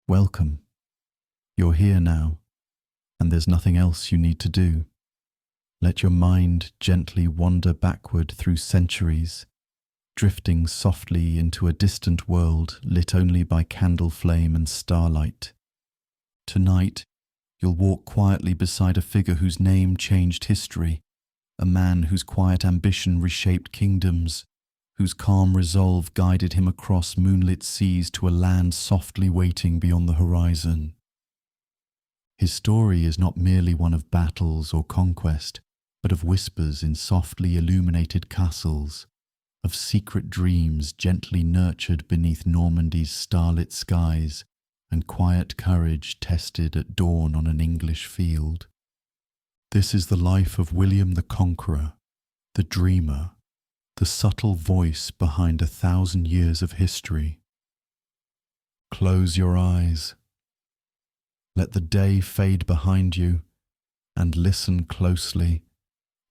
Welcome. You're here now, and there's nothing else you need to do. Let your mind gently wander backward through centuries, drifting softly into a distant world lit only by candle flame and starlight. Tonight, you'll walk quietly beside a figure whose name changed history, a man whose quiet ambition reshaped kingdoms, whose calm resolve guided him across moonlit seas to a land softly waiting beyond the horizon. His story is not merely one of battles or conquest, but of whispers in softly illuminated castles, of secret dreams gently nurtured beneath Normandy's starlit skies, and quiet courage tested at dawn on an English field. This is the life of William the Conqueror, the dreamer, the subtle voice behind 1,000 years of history. Close your eyes. Let the day fade behind you, and listen closely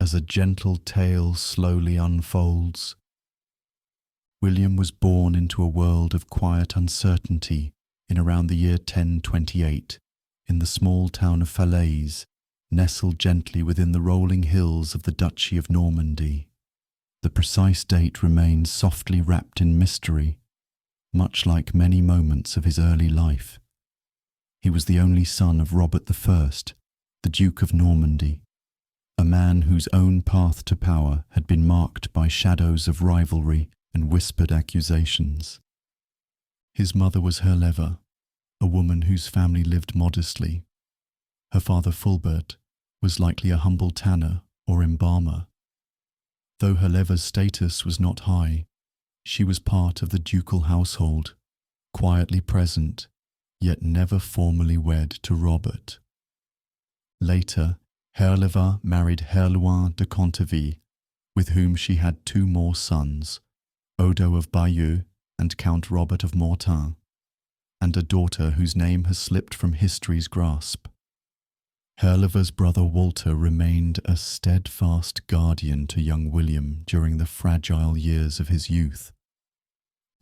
as a gentle tale slowly unfolds. William was born into a world of quiet uncertainty in around the year 1028, in the small town of Falaise, nestled gently within the rolling hills of the Duchy of Normandy. The precise date remains softly wrapped in mystery, much like many moments of his early life. He was the only son of Robert I, the Duke of Normandy, a man whose own path to power had been marked by shadows of rivalry and whispered accusations. His mother was Herleva, a woman whose family lived modestly. Her father Fulbert was likely a humble tanner or embalmer. Though Herleva's status was not high, she was part of the ducal household, quietly present, yet never formally wed to Robert. Later, Herleva married Herluin de Conqueror, with whom she had 2 more sons, Odo of Bayeux and Count Robert of Mortain, and a daughter whose name has slipped from history's grasp. Herleva's brother Walter remained a steadfast guardian to young William during the fragile years of his youth.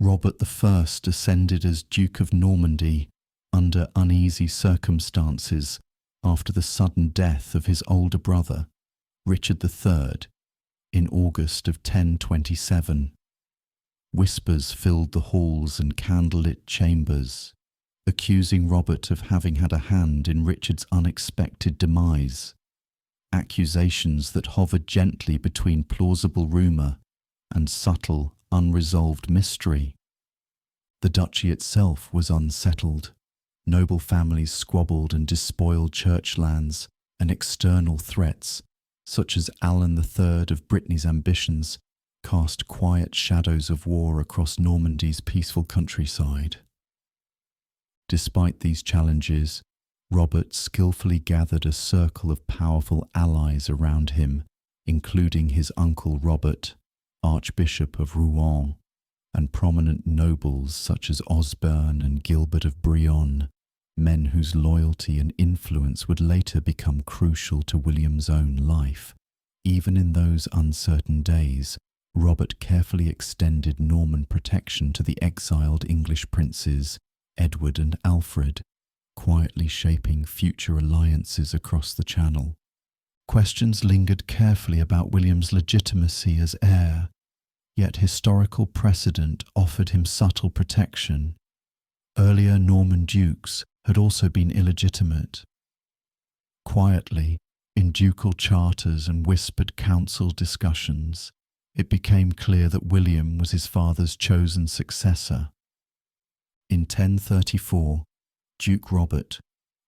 Robert I ascended as Duke of Normandy under uneasy circumstances after the sudden death of his older brother, Richard III, in August of 1027. Whispers filled the halls and candlelit chambers, accusing Robert of having had a hand in Richard's unexpected demise, accusations that hovered gently between plausible rumour and subtle, unresolved mystery. The duchy itself was unsettled. Noble families squabbled and despoiled church lands, and external threats, such as Alan III of Brittany's ambitions, cast quiet shadows of war across Normandy's peaceful countryside. Despite these challenges, Robert skillfully gathered a circle of powerful allies around him, including his uncle Robert, Archbishop of Rouen, and prominent nobles such as Osberne and Gilbert of Brion, men whose loyalty and influence would later become crucial to William's own life. Even in those uncertain days, Robert carefully extended Norman protection to the exiled English princes, Edward and Alfred, quietly shaping future alliances across the Channel. Questions lingered carefully about William's legitimacy as heir, yet historical precedent offered him subtle protection. Earlier Norman dukes had also been illegitimate. Quietly, in ducal charters and whispered council discussions, it became clear that William was his father's chosen successor. In 1034, Duke Robert,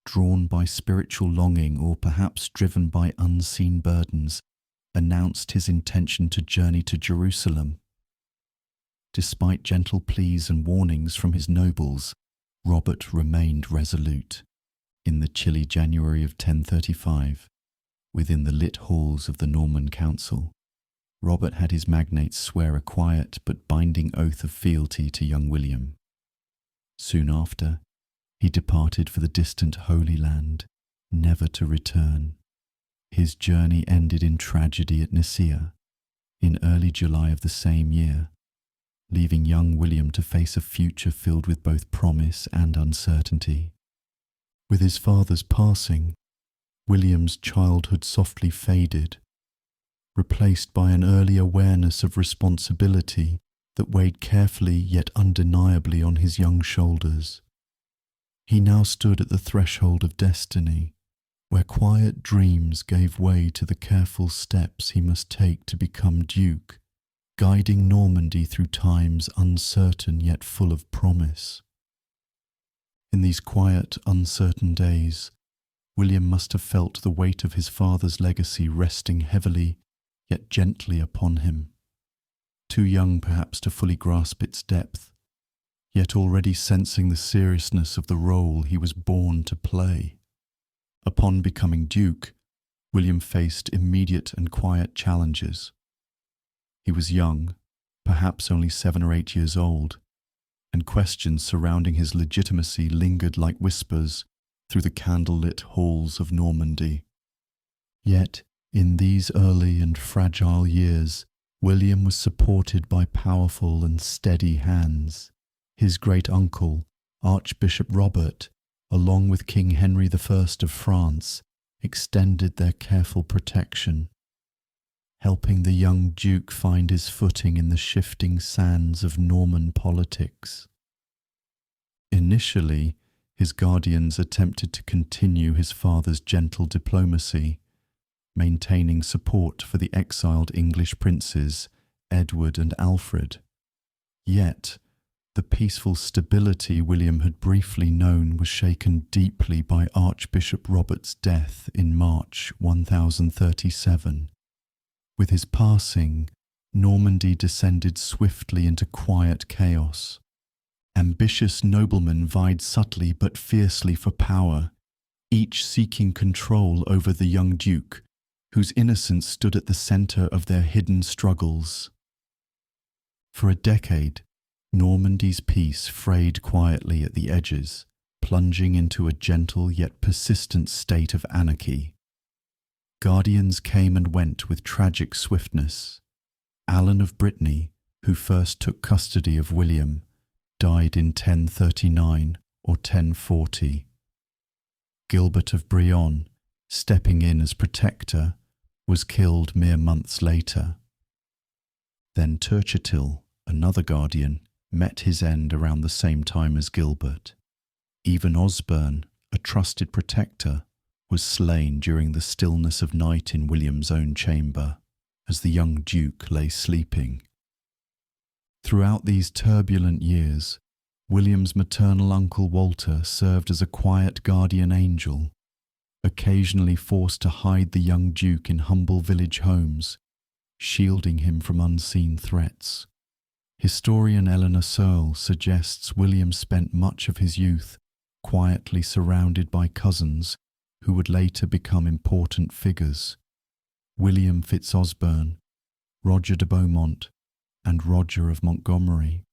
drawn by spiritual longing or perhaps driven by unseen burdens, announced his intention to journey to Jerusalem. Despite gentle pleas and warnings from his nobles, Robert remained resolute. In the chilly January of 1035, within the lit halls of the Norman Council, Robert had his magnates swear a quiet but binding oath of fealty to young William. Soon after, he departed for the distant Holy Land, never to return. His journey ended in tragedy at Nicaea, in early July of the same year. leaving young William to face a future filled with both promise and uncertainty. With his father's passing, William's childhood softly faded, replaced by an early awareness of responsibility that weighed carefully yet undeniably on his young shoulders. He now stood at the threshold of destiny, where quiet dreams gave way to the careful steps he must take to become Duke, guiding Normandy through times uncertain yet full of promise. In these quiet, uncertain days, William must have felt the weight of his father's legacy resting heavily yet gently upon him. Too young perhaps to fully grasp its depth, yet already sensing the seriousness of the role he was born to play. Upon becoming Duke, William faced immediate and quiet challenges. He was young, perhaps only 7 or 8 years old, and questions surrounding his legitimacy lingered like whispers through the candlelit halls of Normandy. Yet, in these early and fragile years, William was supported by powerful and steady hands. His great-uncle, Archbishop Robert, along with King Henry I of France, extended their careful protection, helping the young Duke find his footing in the shifting sands of Norman politics. Initially, his guardians attempted to continue his father's gentle diplomacy, maintaining support for the exiled English princes, Edward and Alfred. Yet, the peaceful stability William had briefly known was shaken deeply by Archbishop Robert's death in March 1037. With his passing, Normandy descended swiftly into quiet chaos. Ambitious noblemen vied subtly but fiercely for power, each seeking control over the young Duke, whose innocence stood at the centre of their hidden struggles. For a decade, Normandy's peace frayed quietly at the edges, plunging into a gentle yet persistent state of anarchy. Guardians came and went with tragic swiftness. Alan of Brittany, who first took custody of William, died in 1039 or 1040. Gilbert of Brionne, stepping in as protector, was killed mere months later. Then Turchitil, another guardian, met his end around the same time as Gilbert. Even Osbern, a trusted protector, was slain during the stillness of night in William's own chamber, as the young Duke lay sleeping. Throughout these turbulent years, William's maternal uncle Walter served as a quiet guardian angel, occasionally forced to hide the young Duke in humble village homes, shielding him from unseen threats. Historian Eleanor Searle suggests William spent much of his youth quietly surrounded by cousins who would later become important figures: William Fitz-Osbern, Roger de Beaumont, and Roger of Montgomery.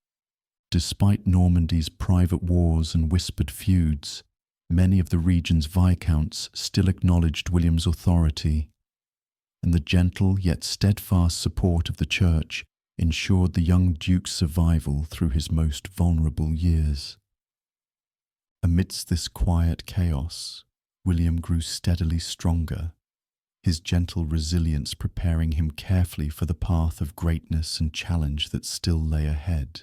Despite Normandy's private wars and whispered feuds, many of the region's viscounts still acknowledged William's authority, and the gentle yet steadfast support of the Church ensured the young Duke's survival through his most vulnerable years. Amidst this quiet chaos, William grew steadily stronger, his gentle resilience preparing him carefully for the path of greatness and challenge that still lay ahead.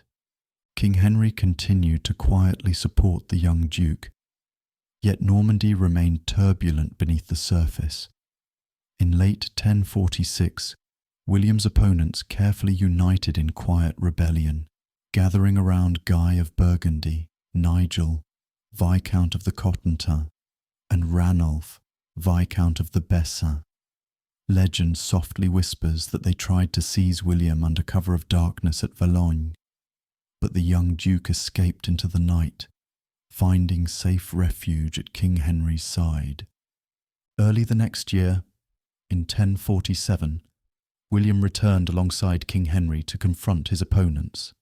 King Henry continued to quietly support the young Duke, yet Normandy remained turbulent beneath the surface. In late 1046, William's opponents carefully united in quiet rebellion, gathering around Guy of Burgundy, Nigel, Viscount of the Cotentin, and Ranulph, Viscount of the Bessin. Legend softly whispers that they tried to seize William under cover of darkness at Valognes, but the young Duke escaped into the night, finding safe refuge at King Henry's side. Early the next year, in 1047, William returned alongside King Henry to confront his opponents.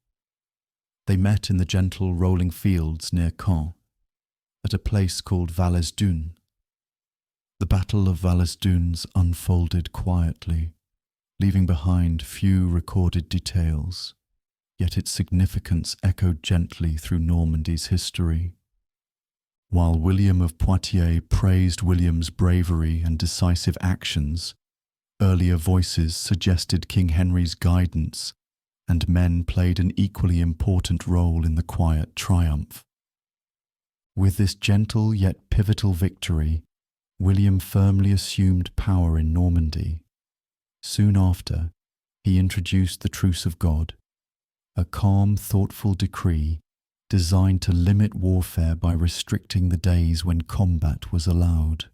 They met in the gentle rolling fields near Caen, at a place called Valesdune. The Battle of Valesdunes unfolded quietly, leaving behind few recorded details. yet its significance echoed gently through Normandy's history. While William of Poitiers praised William's bravery and decisive actions, earlier voices suggested King Henry's guidance, and men played an equally important role in the quiet triumph. With this gentle yet pivotal victory, William firmly assumed power in Normandy. Soon after, he introduced the Truce of God, a calm, thoughtful decree designed to limit warfare by restricting the days when combat was allowed.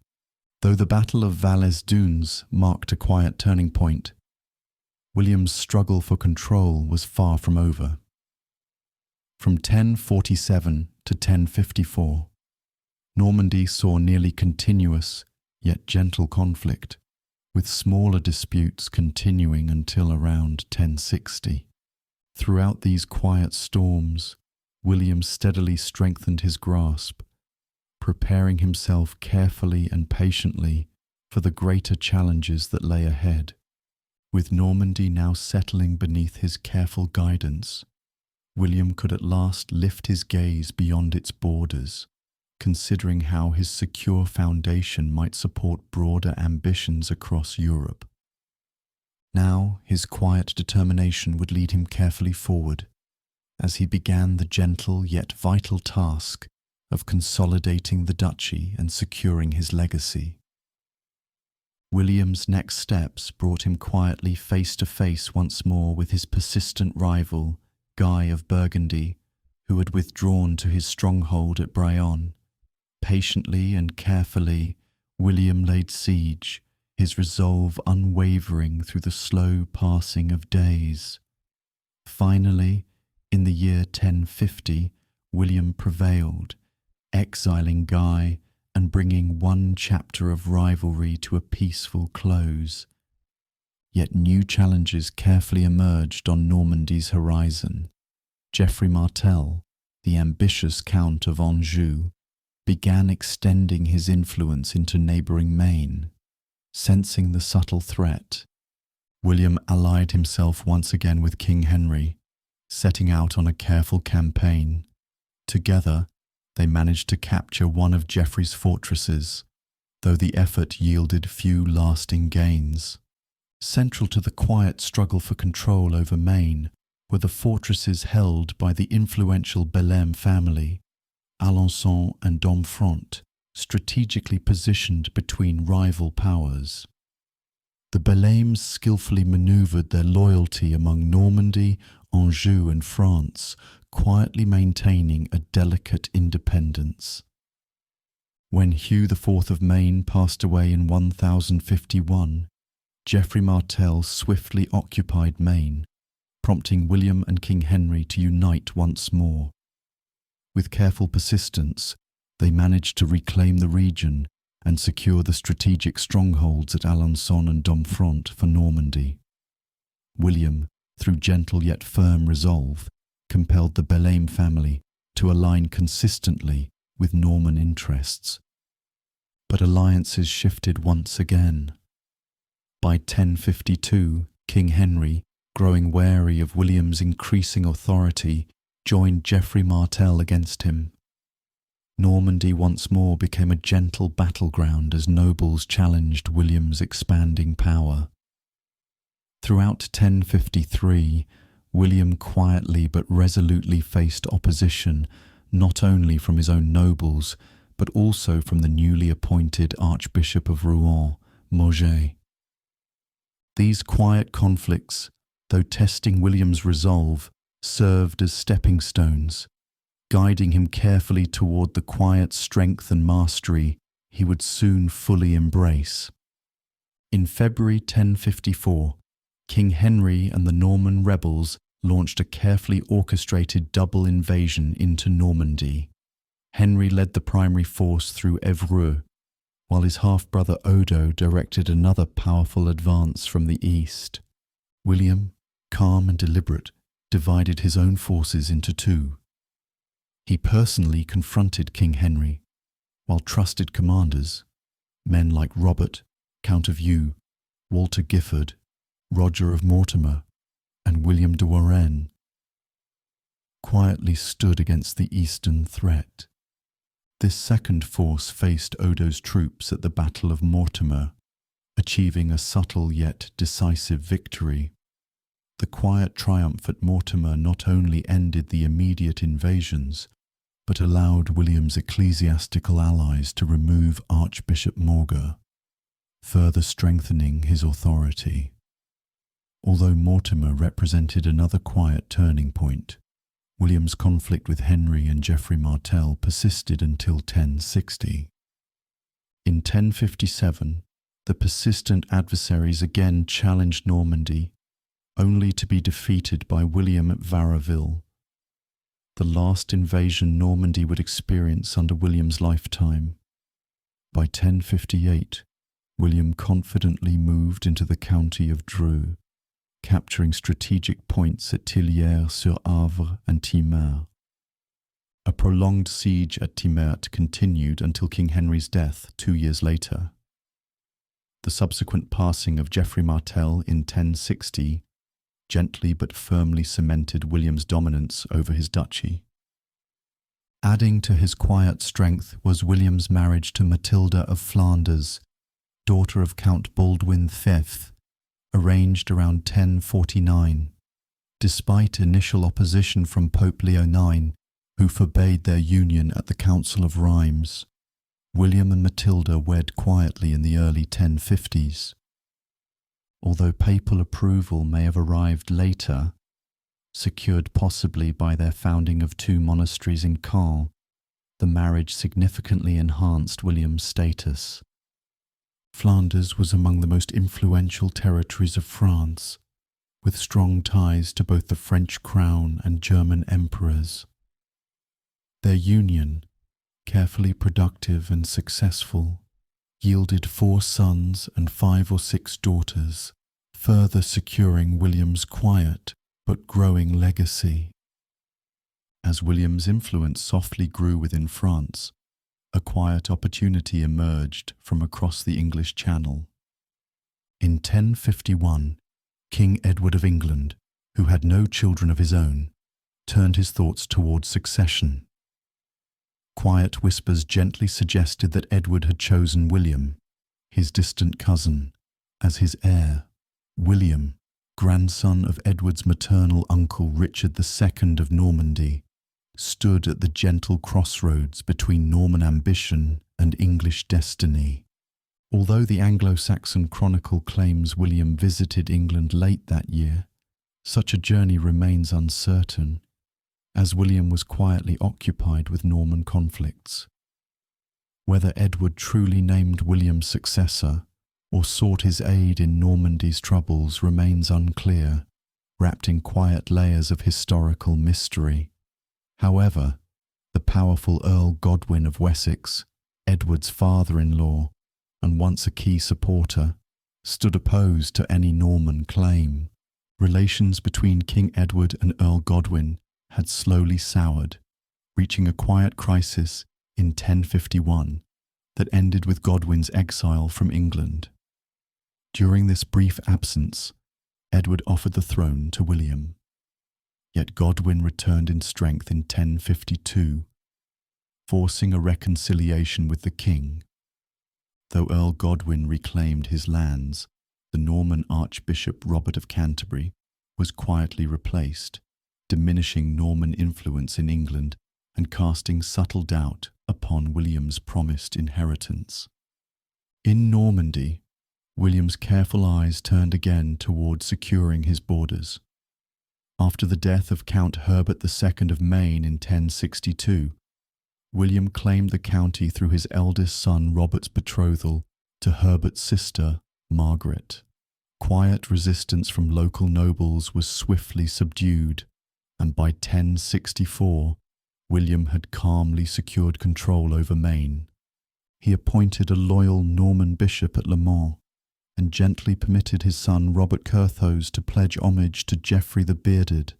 Though the Battle of Valais-Dunes marked a quiet turning point, William's struggle for control was far from over. From 1047 to 1054, Normandy saw nearly continuous yet gentle conflict, with smaller disputes continuing until around 1060. Throughout these quiet storms, William steadily strengthened his grasp, preparing himself carefully and patiently for the greater challenges that lay ahead. With Normandy now settling beneath his careful guidance, William could at last lift his gaze beyond its borders, considering how his secure foundation might support broader ambitions across Europe. Now his quiet determination would lead him carefully forward, as he began the gentle yet vital task of consolidating the duchy and securing his legacy. William's next steps brought him quietly face to face once more with his persistent rival, Guy of Burgundy, who had withdrawn to his stronghold at Brionne. Patiently and carefully, William laid siege, his resolve unwavering through the slow passing of days. Finally, in the year 1050, William prevailed, exiling Guy and bringing one chapter of rivalry to a peaceful close. Yet new challenges carefully emerged on Normandy's horizon. Geoffrey Martel, the ambitious Count of Anjou, began extending his influence into neighbouring Maine. Sensing the subtle threat, William allied himself once again with King Henry, setting out on a careful campaign. Together, they managed to capture one of Geoffrey's fortresses, though the effort yielded few lasting gains. Central to the quiet struggle for control over Maine were the fortresses held by the influential Belem family, Alençon and Domfront, strategically positioned between rival powers. The Belems skillfully manoeuvred their loyalty among Normandy, Anjou and France, quietly maintaining a delicate independence. When Hugh IV of Maine passed away in 1051, Geoffrey Martel swiftly occupied Maine, prompting William and King Henry to unite once more. With careful persistence, they managed to reclaim the region and secure the strategic strongholds at Alençon and Domfront for Normandy. William, through gentle yet firm resolve, compelled the Belem family to align consistently with Norman interests. But alliances shifted once again. By 1052, King Henry, growing wary of William's increasing authority, joined Geoffrey Martel against him. Normandy once more became a gentle battleground as nobles challenged William's expanding power. Throughout 1053, William quietly but resolutely faced opposition not only from his own nobles, but also from the newly appointed Archbishop of Rouen, Moget. These quiet conflicts, though testing William's resolve, served as stepping stones, guiding him carefully toward the quiet strength and mastery he would soon fully embrace. In February 1054, King Henry and the Norman rebels launched a carefully orchestrated double invasion into Normandy. Henry led the primary force through Évreux, while his half-brother Odo directed another powerful advance from the east. William, calm and deliberate, divided his own forces into two. He personally confronted King Henry, while trusted commanders, men like Robert, Count of Eu, Walter Giffard, Roger of Mortimer, and William de Warenne, quietly stood against the eastern threat. This second force faced Odo's troops at the Battle of Mortimer, achieving a subtle yet decisive victory. The quiet triumph at Mortimer not only ended the immediate invasions, but allowed William's ecclesiastical allies to remove Archbishop Morger, further strengthening his authority. Although Mortimer represented another quiet turning point, William's conflict with Henry and Geoffrey Martel persisted until 1060. In 1057, the persistent adversaries again challenged Normandy, only to be defeated by William at Varaville, the last invasion Normandy would experience under William's lifetime. By 1058, William confidently moved into the county of Dreux, capturing strategic points at Tillières-sur-Avre and Timers. A prolonged siege at Timers continued until King Henry's death 2 years later. The subsequent passing of Geoffrey Martel in 1060 gently but firmly cemented William's dominance over his duchy. Adding to his quiet strength was William's marriage to Matilda of Flanders, daughter of Count Baldwin V, arranged around 1049. Despite initial opposition from Pope Leo IX, who forbade their union at the Council of Rheims, William and Matilda wed quietly in the early 1050s. Although papal approval may have arrived later, secured possibly by their founding of 2 monasteries in Caen, the marriage significantly enhanced William's status. Flanders was among the most influential territories of France, with strong ties to both the French crown and German emperors. Their union, carefully productive and successful, yielded 4 sons and 5 or 6 daughters, further securing William's quiet but growing legacy. As William's influence softly grew within France, a quiet opportunity emerged from across the English Channel. In 1051, King Edward of England, who had no children of his own, turned his thoughts towards succession. Quiet whispers gently suggested that Edward had chosen William, his distant cousin, as his heir. William, grandson of Edward's maternal uncle Richard II of Normandy, stood at the gentle crossroads between Norman ambition and English destiny. Although the Anglo-Saxon Chronicle claims William visited England late that year, such a journey remains uncertain, as William was quietly occupied with Norman conflicts. Whether Edward truly named William's successor or sought his aid in Normandy's troubles remains unclear, wrapped in quiet layers of historical mystery. However, the powerful Earl Godwin of Wessex, Edward's father-in-law, and once a key supporter, stood opposed to any Norman claim. Relations between King Edward and Earl Godwin had slowly soured, reaching a quiet crisis in 1051 that ended with Godwin's exile from England. During this brief absence, Edward offered the throne to William. Yet Godwin returned in strength in 1052, forcing a reconciliation with the king. Though Earl Godwin reclaimed his lands, the Norman Archbishop Robert of Canterbury was quietly replaced, diminishing Norman influence in England and casting subtle doubt upon William's promised inheritance. In Normandy, William's careful eyes turned again toward securing his borders. After the death of Count Herbert II of Maine in 1062, William claimed the county through his eldest son Robert's betrothal to Herbert's sister, Margaret. Quiet resistance from local nobles was swiftly subdued, and by 1064, William had calmly secured control over Maine. He appointed a loyal Norman bishop at Le Mans, and gently permitted his son Robert Curthose to pledge homage to Geoffrey the Bearded,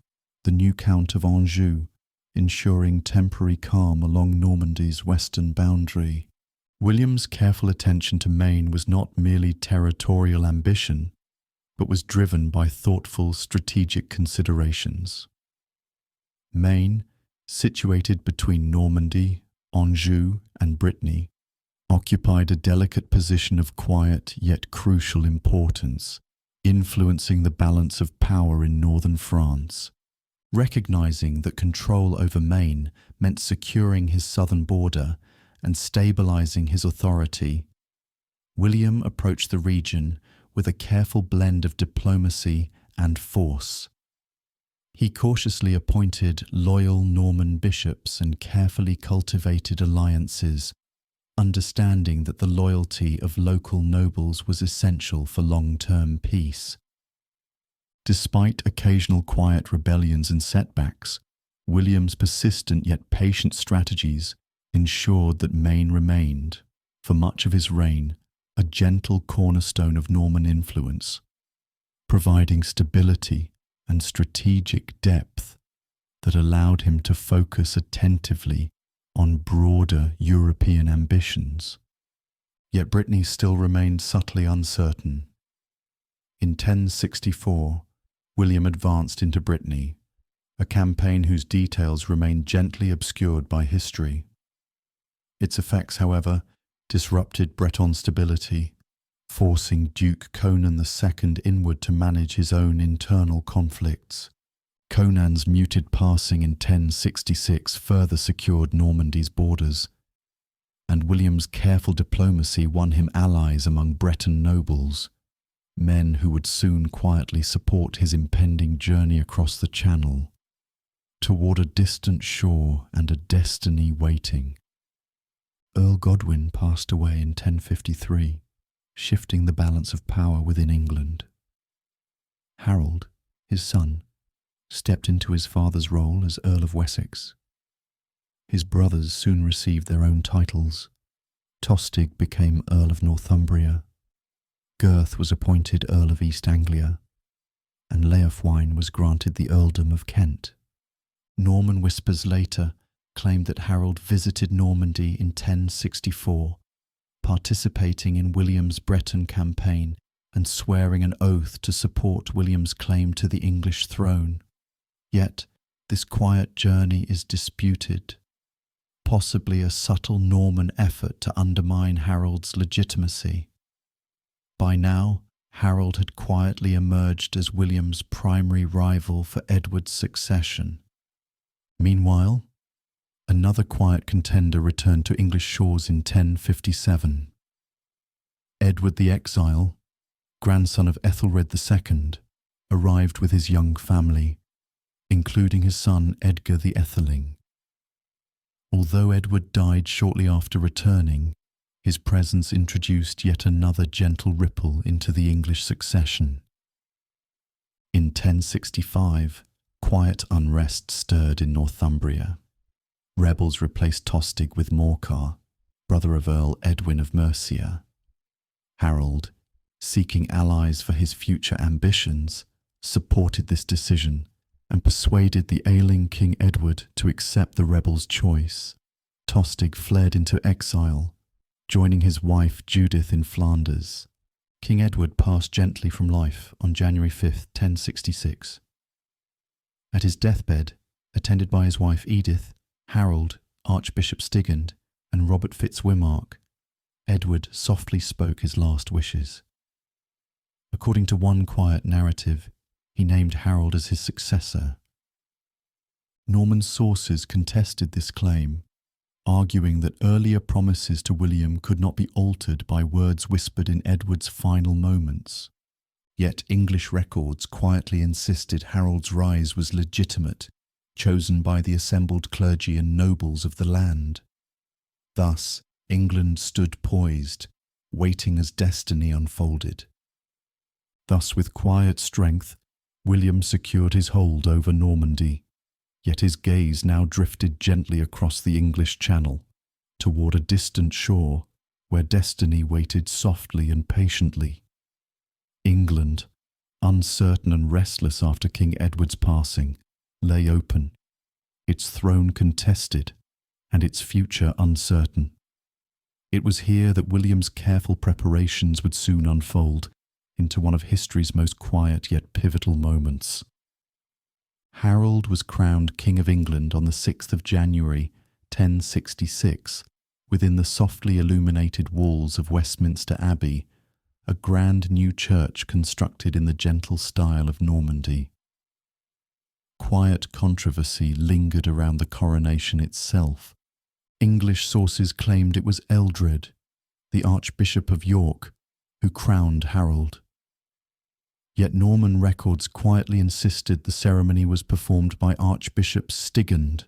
the new Count of Anjou, ensuring temporary calm along Normandy's western boundary. William's careful attention to Maine was not merely territorial ambition, but was driven by thoughtful strategic considerations. Maine, situated between Normandy, Anjou, and Brittany, occupied a delicate position of quiet yet crucial importance, influencing the balance of power in northern France. Recognizing that control over Maine meant securing his southern border and stabilizing his authority, William approached the region with a careful blend of diplomacy and force. He cautiously appointed loyal Norman bishops and carefully cultivated alliances, understanding that the loyalty of local nobles was essential for long-term peace. Despite occasional quiet rebellions and setbacks, William's persistent yet patient strategies ensured that Maine remained, for much of his reign, a gentle cornerstone of Norman influence, providing stability and strategic depth that allowed him to focus attentively on broader European ambitions. Yet Brittany still remained subtly uncertain. In 1064, William advanced into Brittany, a campaign whose details remain gently obscured by history. Its effects, however, disrupted Breton stability, forcing Duke Conan II inward to manage his own internal conflicts. Conan's muted passing in 1066 further secured Normandy's borders, and William's careful diplomacy won him allies among Breton nobles, men who would soon quietly support his impending journey across the Channel, toward a distant shore and a destiny waiting. Earl Godwin passed away in 1053, shifting the balance of power within England. Harold, his son, stepped into his father's role as Earl of Wessex. His brothers soon received their own titles. Tostig became Earl of Northumbria, Gurth was appointed Earl of East Anglia, and Leofwine was granted the earldom of Kent. Norman whispers later claimed that Harold visited Normandy in 1064, participating in William's Breton campaign and swearing an oath to support William's claim to the English throne. Yet, this quiet journey is disputed, possibly a subtle Norman effort to undermine Harold's legitimacy. By now, Harold had quietly emerged as William's primary rival for Edward's succession. Meanwhile, another quiet contender returned to English shores in 1057. Edward the Exile, grandson of Ethelred II, arrived with his young family, including his son Edgar the Etheling. Although Edward died shortly after returning, his presence introduced yet another gentle ripple into the English succession. In 1065, quiet unrest stirred in Northumbria. Rebels replaced Tostig with Morcar, brother of Earl Edwin of Mercia. Harold, seeking allies for his future ambitions, supported this decision and persuaded the ailing King Edward to accept the rebels' choice. Tostig fled into exile, joining his wife Judith in Flanders. King Edward passed gently from life on January 5, 1066. At his deathbed, attended by his wife Edith, Harold, Archbishop Stigand, and Robert Fitzwimark, Edward softly spoke his last wishes. According to one quiet narrative, he named Harold as his successor. Norman sources contested this claim, arguing that earlier promises to William could not be altered by words whispered in Edward's final moments. Yet English records quietly insisted Harold's rise was legitimate, chosen by the assembled clergy and nobles of the land. Thus, England stood poised, waiting as destiny unfolded. Thus, with quiet strength, William secured his hold over Normandy, yet his gaze now drifted gently across the English Channel, toward a distant shore where destiny waited softly and patiently. England, uncertain and restless after King Edward's passing, lay open, its throne contested, and its future uncertain. It was here that William's careful preparations would soon unfold into one of history's most quiet yet pivotal moments. Harold was crowned King of England on the 6th of January, 1066, within the softly illuminated walls of Westminster Abbey, a grand new church constructed in the gentle style of Normandy. Quiet controversy lingered around the coronation itself. English sources claimed it was Eldred, the Archbishop of York, who crowned Harold. Yet Norman records quietly insisted the ceremony was performed by Archbishop Stigand,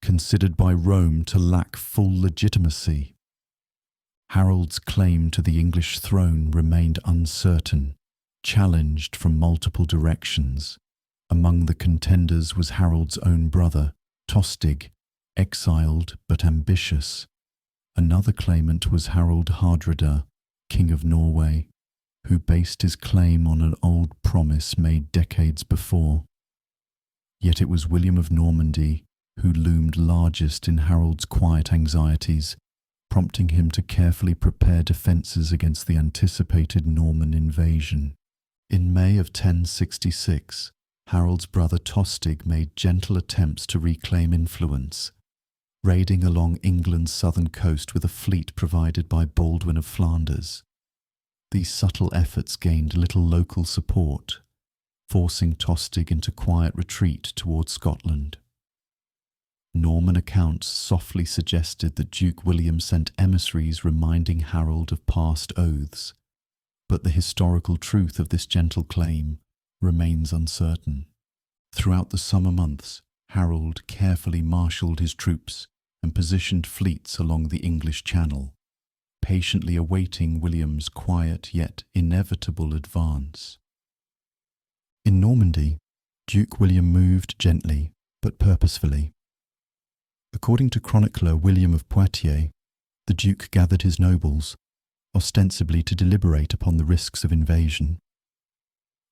considered by Rome to lack full legitimacy. Harold's claim to the English throne remained uncertain, challenged from multiple directions. Among the contenders was Harold's own brother, Tostig, exiled but ambitious. Another claimant was Harold Hardrada, King of Norway, who based his claim on an old promise made decades before. Yet it was William of Normandy who loomed largest in Harold's quiet anxieties, prompting him to carefully prepare defences against the anticipated Norman invasion. In May of 1066, Harold's brother Tostig made gentle attempts to reclaim influence, raiding along England's southern coast with a fleet provided by Baldwin of Flanders. These subtle efforts gained little local support, forcing Tostig into quiet retreat towards Scotland. Norman accounts softly suggested that Duke William sent emissaries reminding Harold of past oaths, but the historical truth of this gentle claim remains uncertain. Throughout the summer months, Harold carefully marshalled his troops and positioned fleets along the English Channel, patiently awaiting William's quiet yet inevitable advance. In Normandy, Duke William moved gently but purposefully. According to chronicler William of Poitiers, the Duke gathered his nobles, ostensibly to deliberate upon the risks of invasion.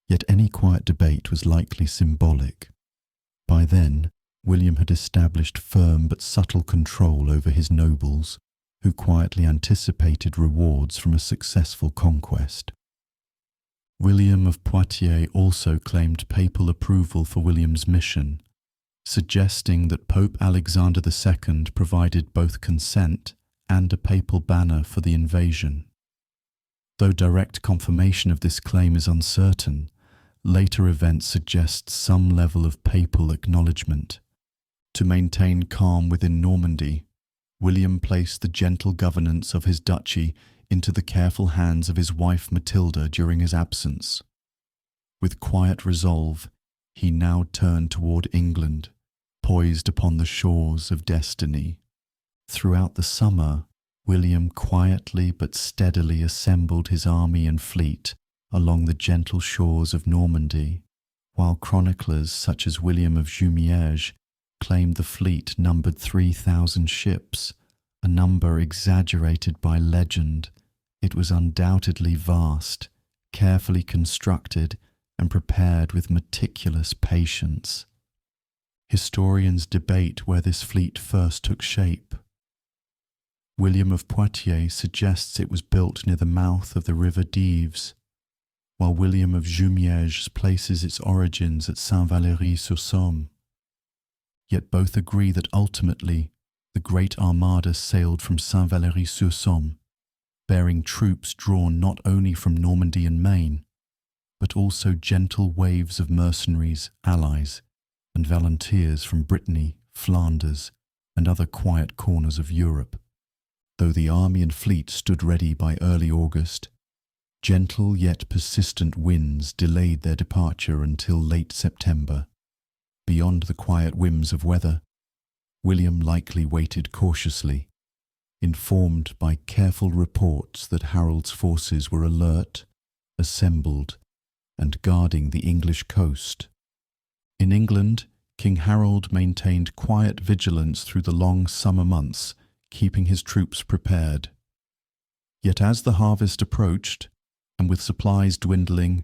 Yet any quiet debate was likely symbolic. By then, William had established firm but subtle control over his nobles, who quietly anticipated rewards from a successful conquest. William of Poitiers also claimed papal approval for William's mission, suggesting that Pope Alexander II provided both consent and a papal banner for the invasion. Though direct confirmation of this claim is uncertain, later events suggest some level of papal acknowledgement. To maintain calm within Normandy, William placed the gentle governance of his duchy into the careful hands of his wife Matilda during his absence. With quiet resolve, he now turned toward England, poised upon the shores of destiny. Throughout the summer, William quietly but steadily assembled his army and fleet along the gentle shores of Normandy, while chroniclers such as William of Jumièges claimed the fleet numbered 3,000 ships, a number exaggerated by legend. It was undoubtedly vast, carefully constructed, and prepared with meticulous patience. Historians debate where this fleet first took shape. William of Poitiers suggests it was built near the mouth of the river Dives, while William of Jumièges places its origins at Saint-Valery-sur-Somme. Yet both agree that ultimately the Great Armada sailed from Saint-Valery-sur-Somme, bearing troops drawn not only from Normandy and Maine, but also gentle waves of mercenaries, allies, and volunteers from Brittany, Flanders, and other quiet corners of Europe. Though the army and fleet stood ready by early August, gentle yet persistent winds delayed their departure until late September. Beyond the quiet whims of weather, William likely waited cautiously, informed by careful reports that Harold's forces were alert, assembled, and guarding the English coast. In England, King Harold maintained quiet vigilance through the long summer months, keeping his troops prepared. Yet as the harvest approached, and with supplies dwindling,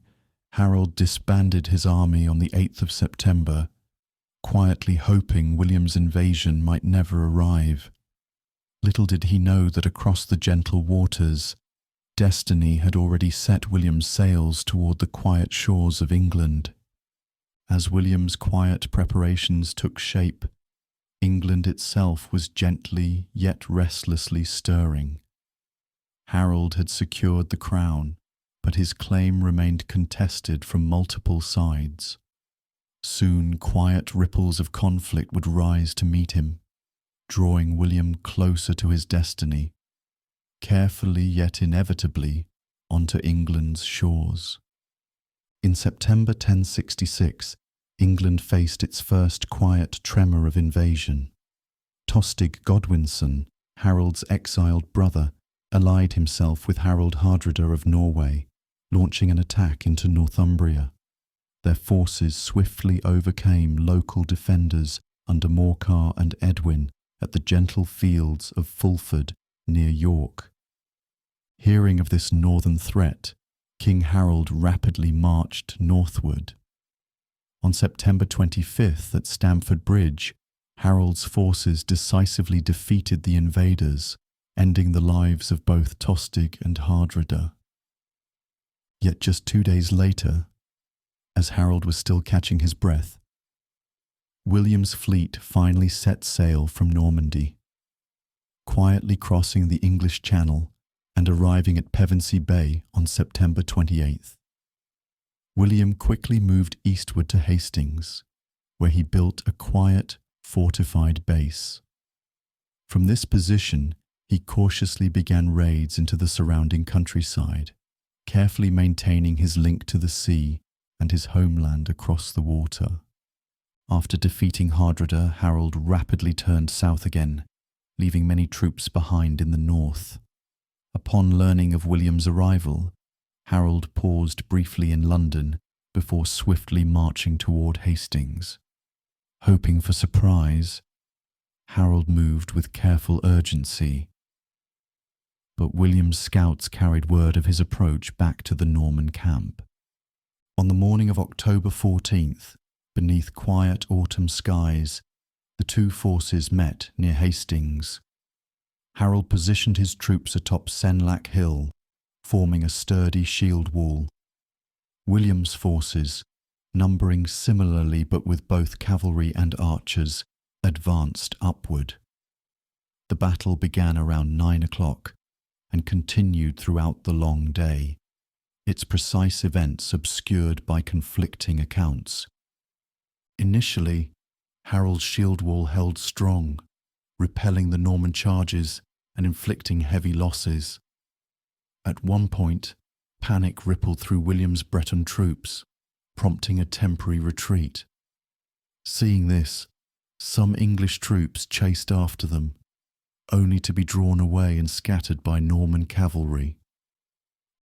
Harold disbanded his army on the 8th of September, quietly hoping William's invasion might never arrive. Little did he know that across the gentle waters, destiny had already set William's sails toward the quiet shores of England. As William's quiet preparations took shape, England itself was gently yet restlessly stirring. Harold had secured the crown, but his claim remained contested from multiple sides. Soon quiet ripples of conflict would rise to meet him, drawing William closer to his destiny, carefully yet inevitably onto England's shores. In September 1066, England faced its first quiet tremor of invasion. Tostig Godwinson, Harold's exiled brother, allied himself with Harold Hardrada of Norway, launching an attack into Northumbria. Their forces swiftly overcame local defenders under Morcar and Edwin at the gentle fields of Fulford near York. Hearing of this northern threat, King Harold rapidly marched northward. On September 25th at Stamford Bridge, Harold's forces decisively defeated the invaders, ending the lives of both Tostig and Hardrada. Yet just 2 days later, as Harold was still catching his breath, William's fleet finally set sail from Normandy. Quietly crossing the English Channel and arriving at Pevensey Bay on September 28th. William quickly moved eastward to Hastings, where he built a quiet, fortified base. From this position, he cautiously began raids into the surrounding countryside, carefully maintaining his link to the sea and his homeland across the water. After defeating Hardrada, Harold rapidly turned south again, leaving many troops behind in the north. Upon learning of William's arrival, Harold paused briefly in London before swiftly marching toward Hastings. Hoping for surprise, Harold moved with careful urgency. But William's scouts carried word of his approach back to the Norman camp. On the morning of October 14th, beneath quiet autumn skies, the two forces met near Hastings. Harold positioned his troops atop Senlac Hill, forming a sturdy shield wall. William's forces, numbering similarly but with both cavalry and archers, advanced upward. The battle began around 9 o'clock and continued throughout the long day, its precise events obscured by conflicting accounts. Initially, Harold's shield wall held strong, repelling the Norman charges and inflicting heavy losses. At one point, panic rippled through William's Breton troops, prompting a temporary retreat. Seeing this, some English troops chased after them, only to be drawn away and scattered by Norman cavalry.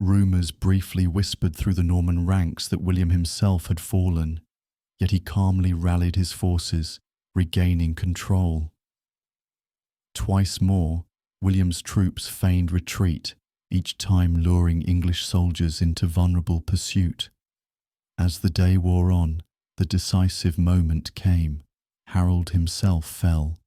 Rumours briefly whispered through the Norman ranks that William himself had fallen, yet he calmly rallied his forces, regaining control. Twice more, William's troops feigned retreat, each time luring English soldiers into vulnerable pursuit. As the day wore on, the decisive moment came. Harold himself fell,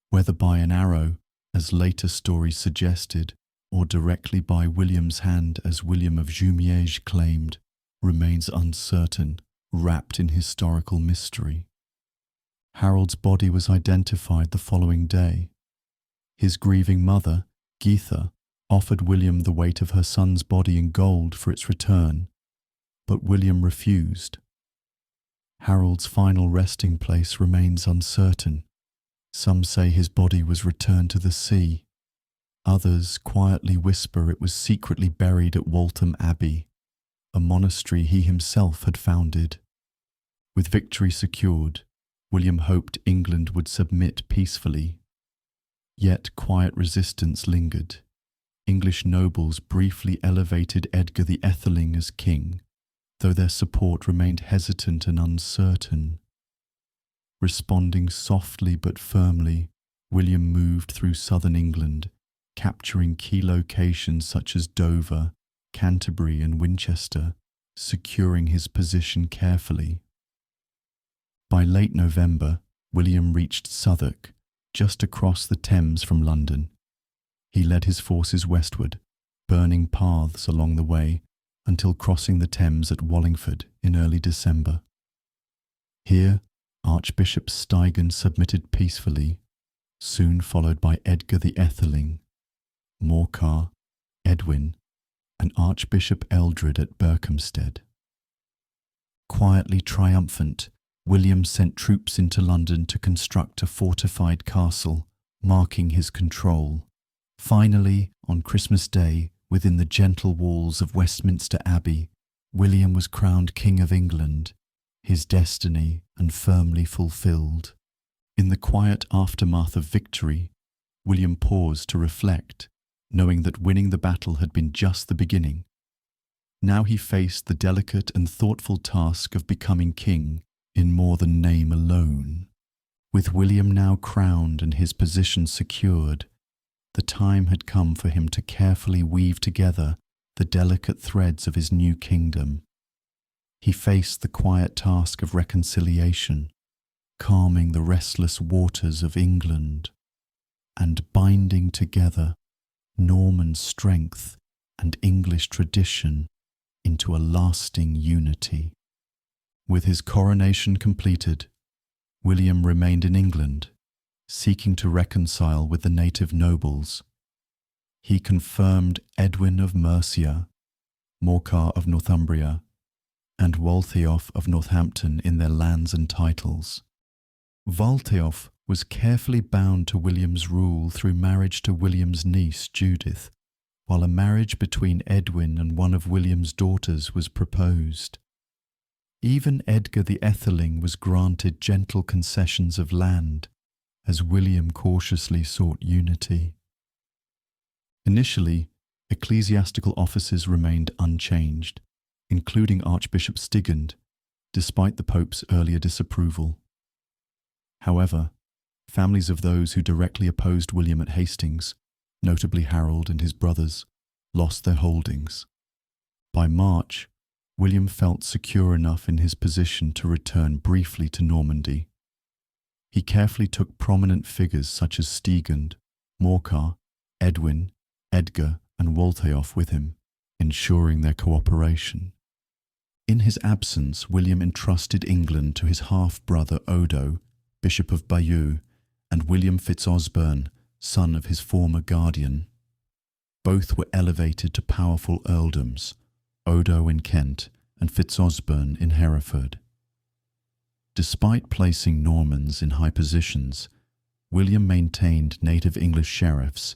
whether by an arrow, as later stories suggested, or directly by William's hand, as William of Jumièges claimed, remains uncertain, wrapped in historical mystery. Harold's body was identified the following day. His grieving mother, Geitha, offered William the weight of her son's body in gold for its return, but William refused. Harold's final resting place remains uncertain. Some say his body was returned to the sea. Others quietly whisper it was secretly buried at Waltham Abbey, a monastery he himself had founded. With victory secured, William hoped England would submit peacefully. Yet quiet resistance lingered. English nobles briefly elevated Edgar the Etheling as king, though their support remained hesitant and uncertain. Responding softly but firmly, William moved through southern England, capturing key locations such as Dover, Canterbury and Winchester, securing his position carefully. By late November, William reached Southwark, just across the Thames from London. He led his forces westward, burning paths along the way until crossing the Thames at Wallingford in early December. Here, Archbishop Steigen submitted peacefully, soon followed by Edgar the Etheling, Morcar, Edwin, and Archbishop Eldred at Berkhamsted. Quietly triumphant, William sent troops into London to construct a fortified castle, marking his control. Finally, on Christmas Day, within the gentle walls of Westminster Abbey, William was crowned King of England, his destiny and firmly fulfilled. In the quiet aftermath of victory, William paused to reflect, knowing that winning the battle had been just the beginning. Now he faced the delicate and thoughtful task of becoming king in more than name alone. With William now crowned and his position secured, the time had come for him to carefully weave together the delicate threads of his new kingdom. He faced the quiet task of reconciliation, calming the restless waters of England, and binding together Norman strength and English tradition into a lasting unity. With his coronation completed, William remained in England, seeking to reconcile with the native nobles. He confirmed Edwin of Mercia, Morcar of Northumbria, and Waltheof of Northampton in their lands and titles. Waltheof was carefully bound to William's rule through marriage to William's niece Judith, while a marriage between Edwin and one of William's daughters was proposed. Even Edgar the Etheling was granted gentle concessions of land, as William cautiously sought unity. Initially, ecclesiastical offices remained unchanged, including Archbishop Stigand, despite the Pope's earlier disapproval. However, families of those who directly opposed William at Hastings, notably Harold and his brothers, lost their holdings. By March, William felt secure enough in his position to return briefly to Normandy. He carefully took prominent figures such as Stigand, Morcar, Edwin, Edgar, and Waltheof with him, ensuring their cooperation. In his absence, William entrusted England to his half-brother Odo, Bishop of Bayeux, and William Fitzosborne, son of his former guardian. Both were elevated to powerful earldoms, Odo in Kent and Fitzosborne in Hereford. Despite placing Normans in high positions, William maintained native English sheriffs,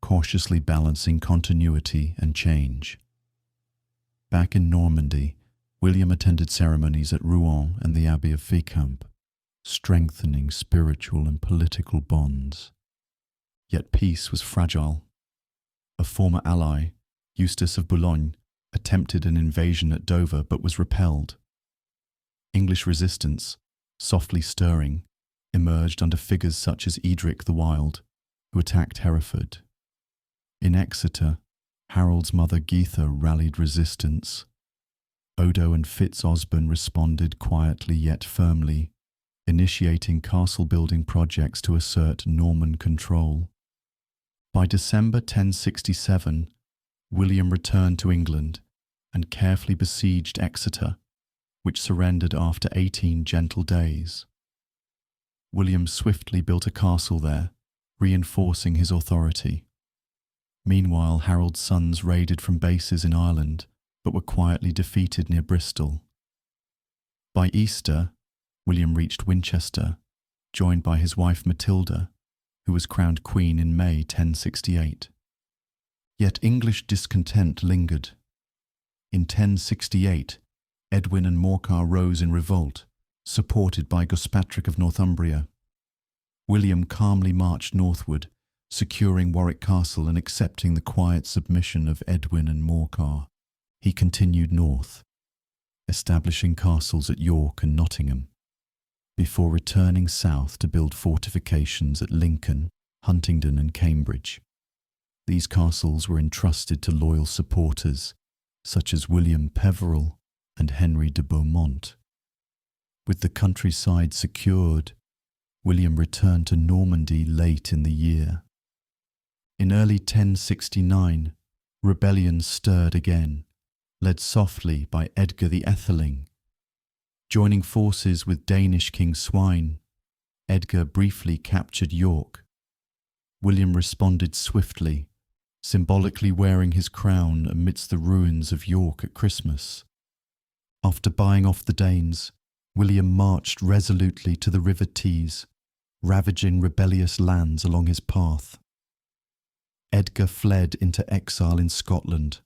cautiously balancing continuity and change. Back in Normandy, William attended ceremonies at Rouen and the Abbey of Fécamp, strengthening spiritual and political bonds. Yet peace was fragile. A former ally, Eustace of Boulogne, attempted an invasion at Dover but was repelled. English resistance, softly stirring, emerged under figures such as Edric the Wild, who attacked Hereford. In Exeter, Harold's mother Geitha rallied resistance. Odo and Fitzosborne responded quietly yet firmly, initiating castle-building projects to assert Norman control. By December 1067, William returned to England and carefully besieged Exeter, which surrendered after 18 gentle days. William swiftly built a castle there, reinforcing his authority. Meanwhile, Harold's sons raided from bases in Ireland, but were quietly defeated near Bristol. By Easter, William reached Winchester, joined by his wife Matilda, who was crowned queen in May 1068. Yet English discontent lingered. In 1068, Edwin and Morcar rose in revolt, supported by Gospatric of Northumbria. William calmly marched northward, securing Warwick Castle and accepting the quiet submission of Edwin and Morcar. He continued north, establishing castles at York and Nottingham, before returning south to build fortifications at Lincoln, Huntingdon and Cambridge. These castles were entrusted to loyal supporters such as William Peveril and Henry de Beaumont. With the countryside secured, William returned to Normandy late in the year. In early 1069, rebellion stirred again, led softly by Edgar the Etheling. Joining forces with Danish King Svein, Edgar briefly captured York. William responded swiftly, symbolically wearing his crown amidst the ruins of York at Christmas. After buying off the Danes, William marched resolutely to the River Tees, ravaging rebellious lands along his path. Edgar fled into exile in Scotland,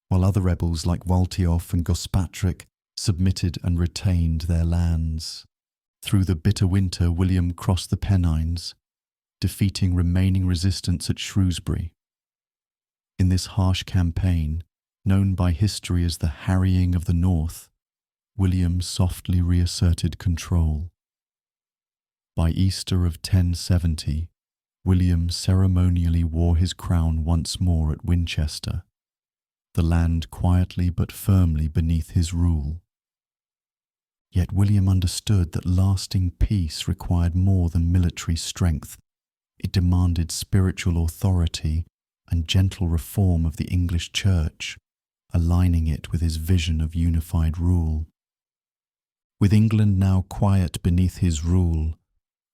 while other rebels like Waltheof and Gospatric submitted and retained their lands. Through the bitter winter, William crossed the Pennines, defeating remaining resistance at Shrewsbury. In this harsh campaign, known by history as the Harrying of the North, William softly reasserted control. By Easter of 1070, William ceremonially wore his crown once more at Winchester, the land quietly but firmly beneath his rule. Yet William understood that lasting peace required more than military strength. It demanded spiritual authority and gentle reform of the English Church, aligning it with his vision of unified rule. With England now quiet beneath his rule,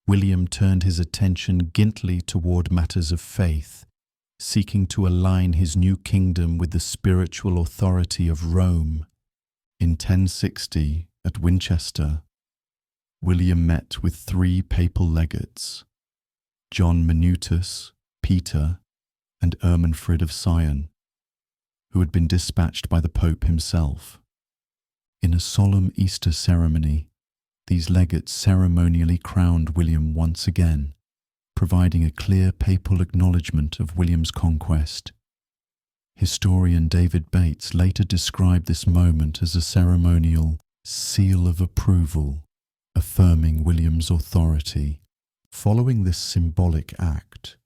William turned his attention gently toward matters of faith, seeking to align his new kingdom with the spiritual authority of Rome. In 1060, at Winchester, William met with 3 papal legates, John Minutus, Peter, and Ermenfrid of Sion, who had been dispatched by the Pope himself. In a solemn Easter ceremony, these legates ceremonially crowned William once again, providing a clear papal acknowledgement of William's conquest. Historian David Bates later described this moment as a ceremonial seal of approval, affirming William's authority. Following this symbolic act,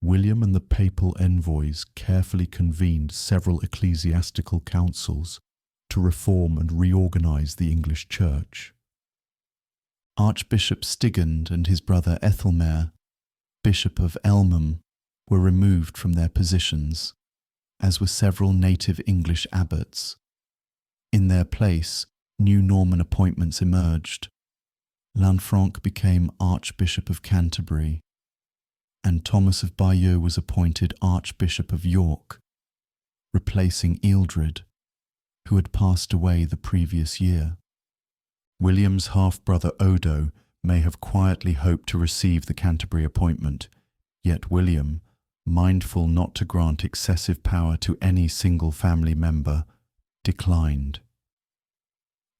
William and the papal envoys carefully convened several ecclesiastical councils to reform and reorganize the English Church. Archbishop Stigand and his brother Ethelmer, Bishop of Elmham, were removed from their positions, as were several native English abbots. In their place, new Norman appointments emerged. Lanfranc became Archbishop of Canterbury, and Thomas of Bayeux was appointed Archbishop of York, replacing Ealdred, who had passed away the previous year. William's half-brother Odo may have quietly hoped to receive the Canterbury appointment, yet William, mindful not to grant excessive power to any single family member, declined.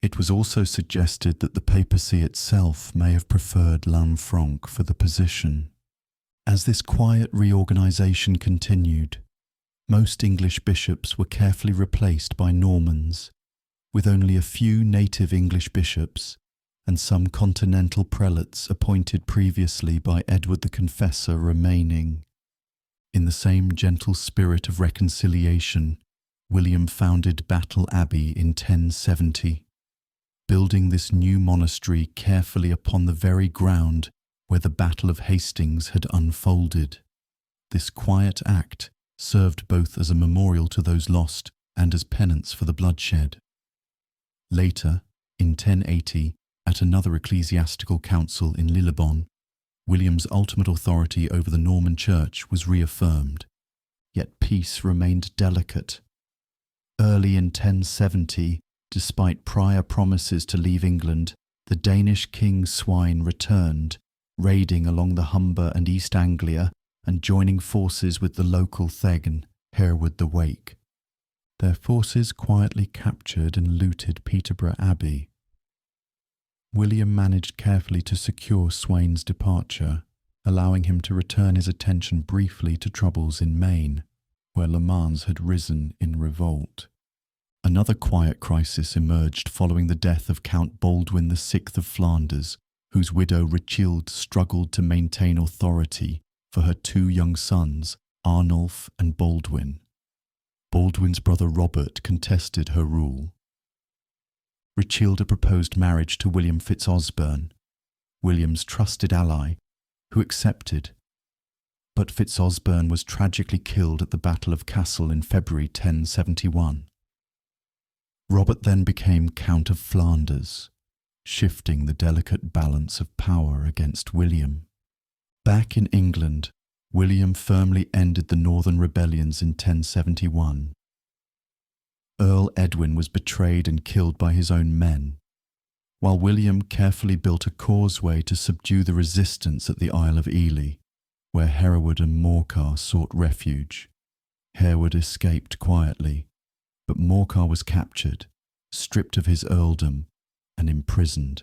It was also suggested that the papacy itself may have preferred Lanfranc for the position. As this quiet reorganization continued, most English bishops were carefully replaced by Normans, with only a few native English bishops and some continental prelates appointed previously by Edward the Confessor remaining. In the same gentle spirit of reconciliation, William founded Battle Abbey in 1070, building this new monastery carefully upon the very ground where the Battle of Hastings had unfolded. This quiet act served both as a memorial to those lost and as penance for the bloodshed. Later, in 1080, at another ecclesiastical council in Lillebonne, William's ultimate authority over the Norman Church was reaffirmed, yet peace remained delicate. Early in 1070, despite prior promises to leave England, the Danish king Svein returned, raiding along the Humber and East Anglia and joining forces with the local Thegn, Hereward the Wake. Their forces quietly captured and looted Peterborough Abbey. William managed carefully to secure Sweyn's departure, allowing him to return his attention briefly to troubles in Maine, where Le Mans had risen in revolt. Another quiet crisis emerged following the death of Count Baldwin VI of Flanders, whose widow Richilde struggled to maintain authority for her 2 young sons, Arnulf and Baldwin. Baldwin's brother Robert contested her rule. Richilde proposed marriage to William Fitzosbern, William's trusted ally, who accepted. But Fitzosbern was tragically killed at the Battle of Cassel in February 1071. Robert then became Count of Flanders, shifting the delicate balance of power against William. Back in England, William firmly ended the northern rebellions in 1071. Earl Edwin was betrayed and killed by his own men, while William carefully built a causeway to subdue the resistance at the Isle of Ely, where Hereward and Morcar sought refuge. Hereward escaped quietly, but Morcar was captured, stripped of his earldom, and imprisoned.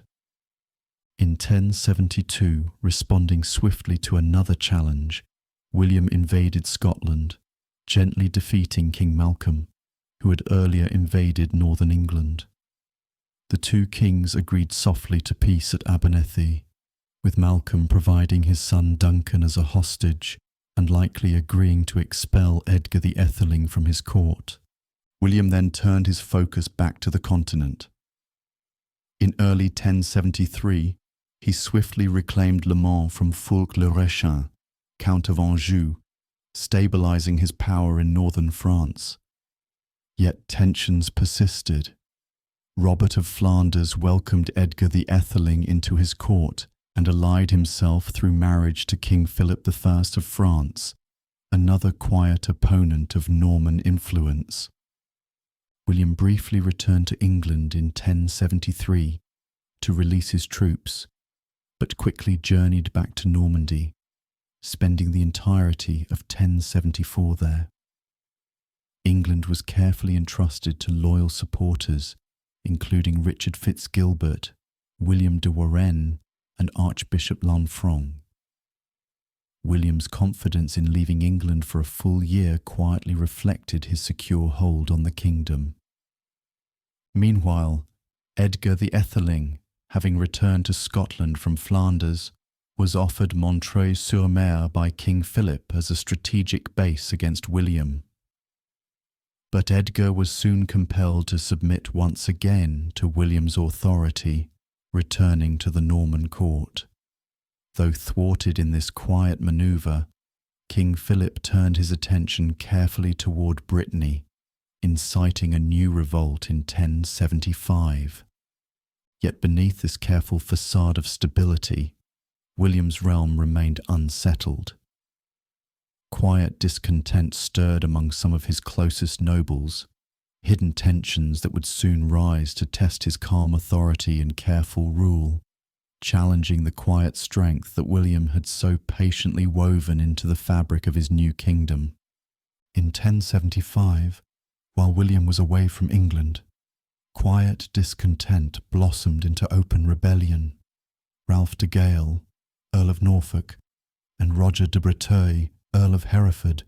In 1072, responding swiftly to another challenge, William invaded Scotland, gently defeating King Malcolm, who had earlier invaded northern England. The two kings agreed softly to peace at Abernethy, with Malcolm providing his son Duncan as a hostage and likely agreeing to expel Edgar the Etheling from his court. William then turned his focus back to the continent. In early 1073, he swiftly reclaimed Le Mans from Fulk le Rechin, Count of Anjou, stabilizing his power in northern France. Yet tensions persisted. Robert of Flanders welcomed Edgar the Etheling into his court and allied himself through marriage to King Philip I of France, another quiet opponent of Norman influence. William briefly returned to England in 1073 to release his troops, but quickly journeyed back to Normandy, spending the entirety of 1074 there. England was carefully entrusted to loyal supporters, including Richard Fitzgilbert, William de Warenne, and Archbishop Lanfranc. William's confidence in leaving England for a full year quietly reflected his secure hold on the kingdom. Meanwhile, Edgar the Etheling, having returned to Scotland from Flanders, was offered Montreuil-sur-Mer by King Philip as a strategic base against William. But Edgar was soon compelled to submit once again to William's authority, returning to the Norman court. Though thwarted in this quiet manoeuvre, King Philip turned his attention carefully toward Brittany, inciting a new revolt in 1075. Yet beneath this careful facade of stability, William's realm remained unsettled. Quiet discontent stirred among some of his closest nobles, hidden tensions that would soon rise to test his calm authority and careful rule, challenging the quiet strength that William had so patiently woven into the fabric of his new kingdom. In 1075, while William was away from England, quiet discontent blossomed into open rebellion. Ralph de Gale, Earl of Norfolk, and Roger de Breteuil, Earl of Hereford,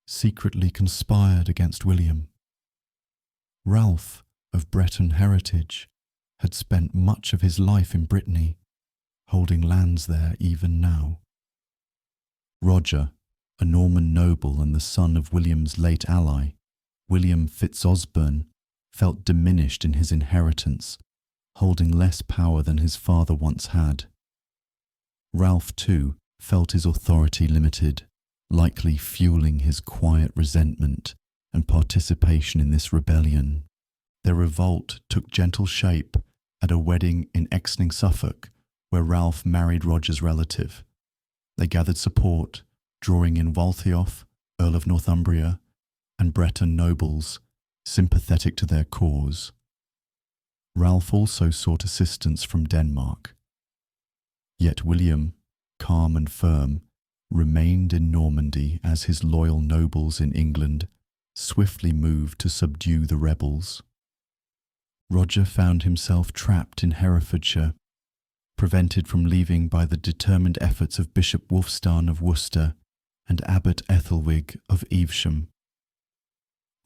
secretly conspired against William. Ralph, of Breton heritage, had spent much of his life in Brittany, holding lands there even now. Roger, a Norman noble and the son of William's late ally, William Fitzosborne, felt diminished in his inheritance, holding less power than his father once had. Ralph, too, felt his authority limited, likely fueling his quiet resentment and participation in this rebellion. Their revolt took gentle shape at a wedding in Exning, Suffolk, where Ralph married Roger's relative. They gathered support, drawing in Waltheof, Earl of Northumbria, and Breton nobles, sympathetic to their cause. Ralph also sought assistance from Denmark. Yet William, calm and firm, remained in Normandy as his loyal nobles in England swiftly moved to subdue the rebels. Roger found himself trapped in Herefordshire, prevented from leaving by the determined efforts of Bishop Wulfstan of Worcester and Abbot Ethelwig of Evesham.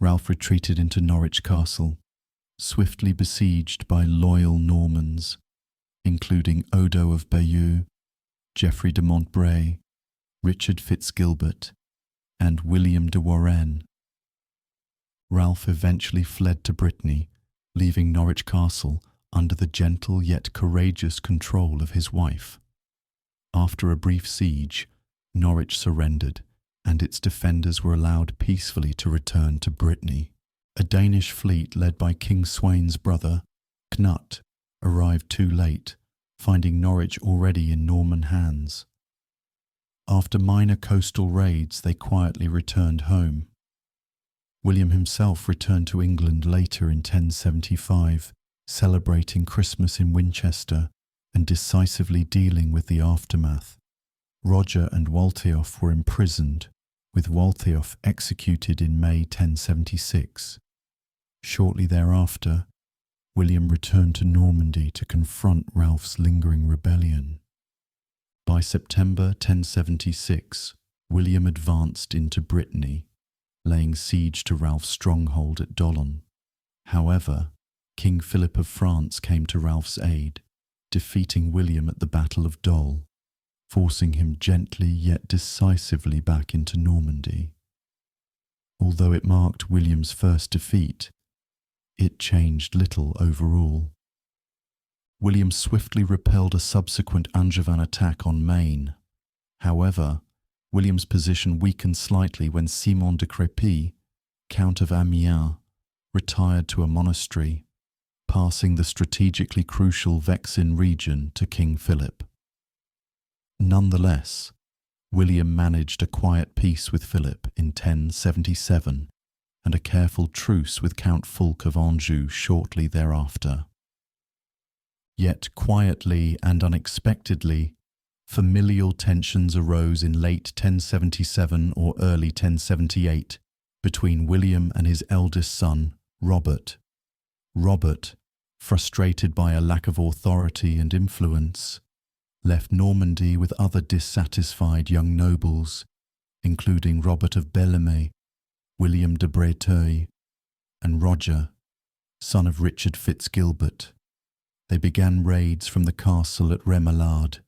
Ralph retreated into Norwich Castle, swiftly besieged by loyal Normans, including Odo of Bayeux, Geoffrey de Montbray, Richard Fitzgilbert, and William de Warenne. Ralph eventually fled to Brittany, leaving Norwich Castle under the gentle yet courageous control of his wife. After a brief siege, Norwich surrendered, and its defenders were allowed peacefully to return to Brittany. A Danish fleet led by King Sweyn's brother, Knut, arrived too late, finding Norwich already in Norman hands. After minor coastal raids, they quietly returned home. William himself returned to England later in 1075, celebrating Christmas in Winchester and decisively dealing with the aftermath. Roger and Waltheof were imprisoned, with Waltheof executed in May 1076. Shortly thereafter, William returned to Normandy to confront Ralph's lingering rebellion. By September 1076, William advanced into Brittany, laying siege to Ralph's stronghold at Dolon. However, King Philip of France came to Ralph's aid, defeating William at the Battle of Dol, forcing him gently yet decisively back into Normandy. Although it marked William's first defeat, it changed little overall. William swiftly repelled a subsequent Angevin attack on Maine. However, William's position weakened slightly when Simon de Crépy, Count of Amiens, retired to a monastery, passing the strategically crucial Vexin region to King Philip. Nonetheless, William managed a quiet peace with Philip in 1077 and a careful truce with Count Fulk of Anjou shortly thereafter. Yet quietly and unexpectedly, familial tensions arose in late 1077 or early 1078 between William and his eldest son, Robert. Robert, frustrated by a lack of authority and influence, left Normandy with other dissatisfied young nobles, including Robert of Bellême, William de Breteuil, and Roger, son of Richard Fitzgilbert. They began raids from the castle at Remoulade,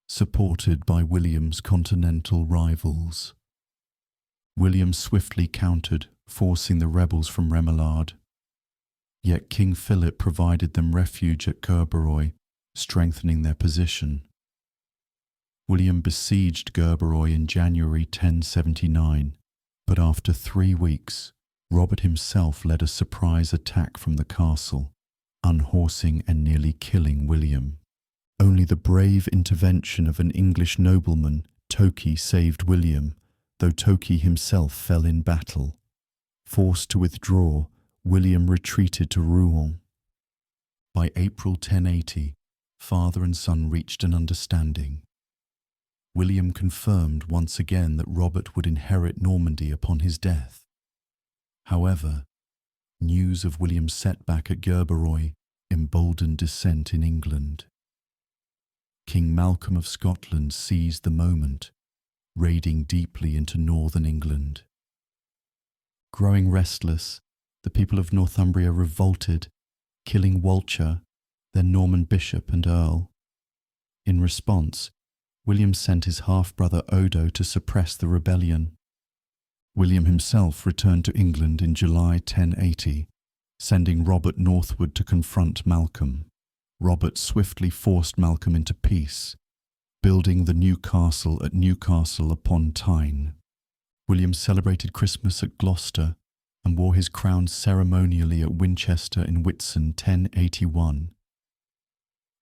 supported by William's continental rivals. William swiftly countered, forcing the rebels from Remoulade. Yet King Philip provided them refuge at Gerberoy, strengthening their position. William besieged Gerberoy in January 1079, but after 3 weeks, Robert himself led a surprise attack from the castle, unhorsing and nearly killing William. Only the brave intervention of an English nobleman, Toki, saved William, though Toki himself fell in battle. Forced to withdraw, William retreated to Rouen. By April 1080, father and son reached an understanding. William confirmed once again that Robert would inherit Normandy upon his death. However, news of William's setback at Gerberoy emboldened dissent in England. King Malcolm of Scotland seized the moment, raiding deeply into northern England. Growing restless, the people of Northumbria revolted, killing Walcher, their Norman bishop and earl. In response, William sent his half-brother Odo to suppress the rebellion. William himself returned to England in July 1080, sending Robert northward to confront Malcolm. Robert swiftly forced Malcolm into peace, building the new castle at Newcastle upon Tyne. William celebrated Christmas at Gloucester and wore his crown ceremonially at Winchester in Whitsun 1081.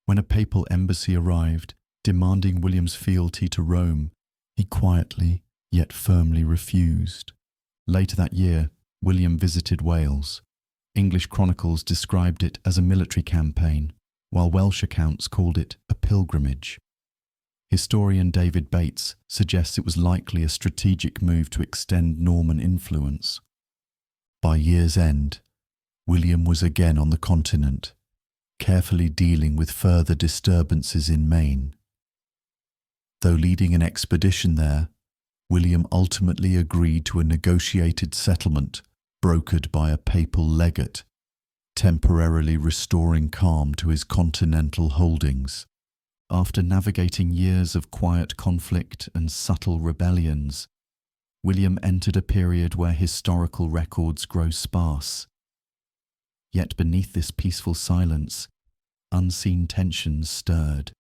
When a papal embassy arrived, demanding William's fealty to Rome, he quietly yet firmly refused. Later that year, William visited Wales. English chronicles described it as a military campaign, while Welsh accounts called it a pilgrimage. Historian David Bates suggests it was likely a strategic move to extend Norman influence. By year's end, William was again on the continent, carefully dealing with further disturbances in Maine. Though leading an expedition there, William ultimately agreed to a negotiated settlement brokered by a papal legate, temporarily restoring calm to his continental holdings. After navigating years of quiet conflict and subtle rebellions, William entered a period where historical records grow sparse. Yet beneath this peaceful silence, unseen tensions stirred,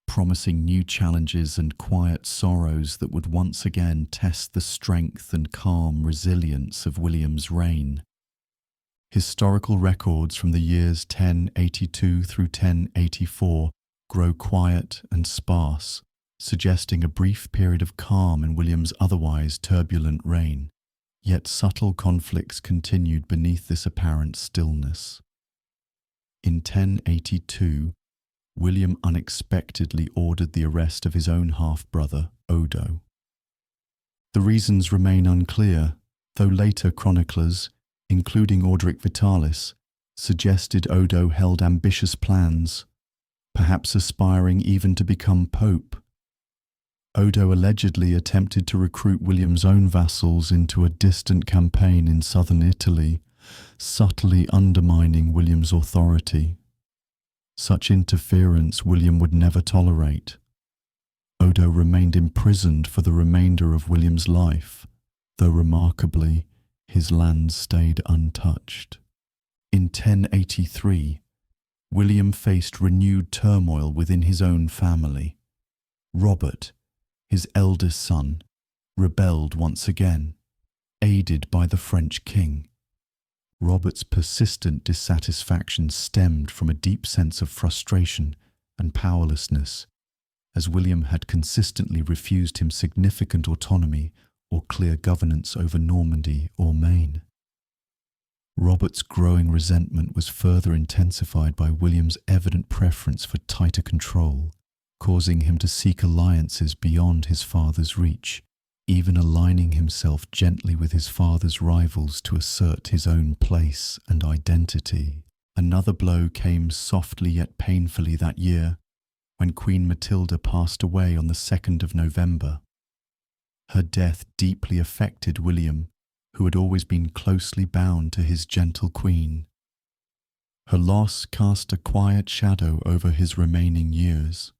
promising new challenges and quiet sorrows that would once again test the strength and calm resilience of William's reign. Historical records from the years 1082 through 1084 grow quiet and sparse, suggesting a brief period of calm in William's otherwise turbulent reign. Yet subtle conflicts continued beneath this apparent stillness. In 1082, William unexpectedly ordered the arrest of his own half-brother, Odo. The reasons remain unclear, though later chroniclers, including Orderic Vitalis, suggested Odo held ambitious plans, perhaps aspiring even to become pope. Odo allegedly attempted to recruit William's own vassals into a distant campaign in southern Italy, subtly undermining William's authority. Such interference William would never tolerate. Odo remained imprisoned for the remainder of William's life, though remarkably, his lands stayed untouched. In 1083, William faced renewed turmoil within his own family. Robert, his eldest son, rebelled once again, aided by the French king. Robert's persistent dissatisfaction stemmed from a deep sense of frustration and powerlessness, as William had consistently refused him significant autonomy or clear governance over Normandy or Maine. Robert's growing resentment was further intensified by William's evident preference for tighter control, causing him to seek alliances beyond his father's reach, even aligning himself gently with his father's rivals to assert his own place and identity. Another blow came softly yet painfully that year, when Queen Matilda passed away on the 2nd of November. Her death deeply affected William, who had always been closely bound to his gentle queen. Her loss cast a quiet shadow over his remaining years.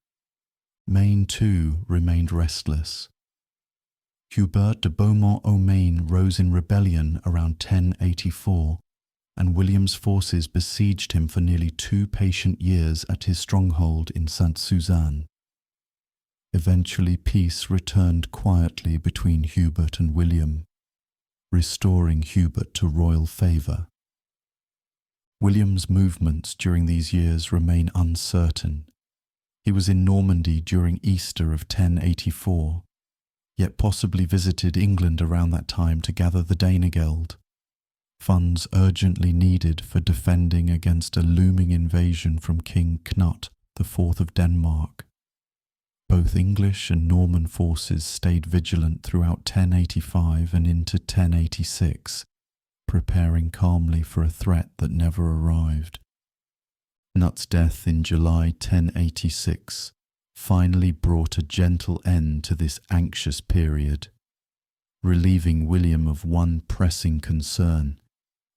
Maine, too, remained restless. Hubert de Beaumont-au-Maine rose in rebellion around 1084, and William's forces besieged him for nearly 2 patient years at his stronghold in Sainte-Suzanne. Eventually peace returned quietly between Hubert and William, restoring Hubert to royal favour. William's movements during these years remain uncertain. He was in Normandy during Easter of 1084, yet possibly visited England around that time to gather the Danegeld, funds urgently needed for defending against a looming invasion from King Knut IV of Denmark. Both English and Norman forces stayed vigilant throughout 1085 and into 1086, preparing calmly for a threat that never arrived. Knut's death in July 1086 finally brought a gentle end to this anxious period, relieving William of one pressing concern,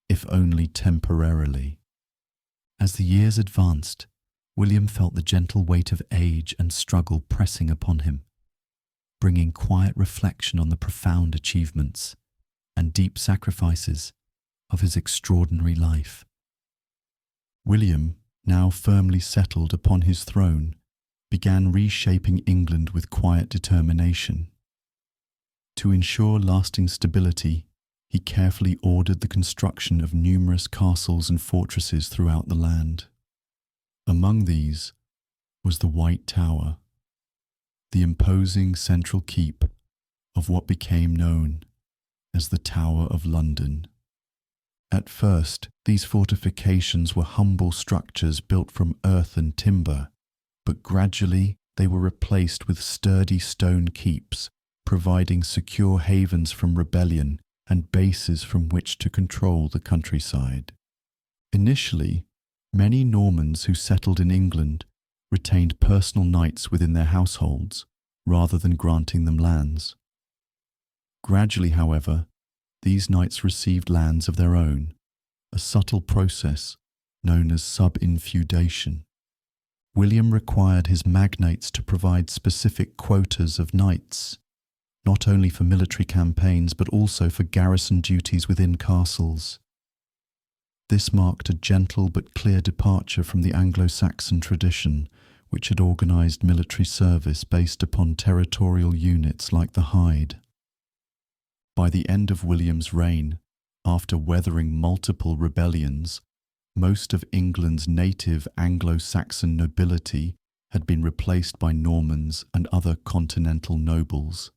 if only temporarily. As the years advanced, William felt the gentle weight of age and struggle pressing upon him, bringing quiet reflection on the profound achievements and deep sacrifices of his extraordinary life. William, now firmly settled upon his throne, began reshaping England with quiet determination. To ensure lasting stability, he carefully ordered the construction of numerous castles and fortresses throughout the land. Among these was the White Tower, the imposing central keep of what became known as the Tower of London. At first, these fortifications were humble structures built from earth and timber, but gradually they were replaced with sturdy stone keeps, providing secure havens from rebellion and bases from which to control the countryside. Initially, many Normans who settled in England retained personal knights within their households, rather than granting them lands. Gradually, however, these knights received lands of their own, a subtle process known as sub-infeudation. William required his magnates to provide specific quotas of knights, not only for military campaigns but also for garrison duties within castles. This marked a gentle but clear departure from the Anglo-Saxon tradition, which had organised military service based upon territorial units like the Hyde. By the end of William's reign, After weathering multiple rebellions, most of England's native Anglo-Saxon nobility had been replaced by Normans and other continental nobles.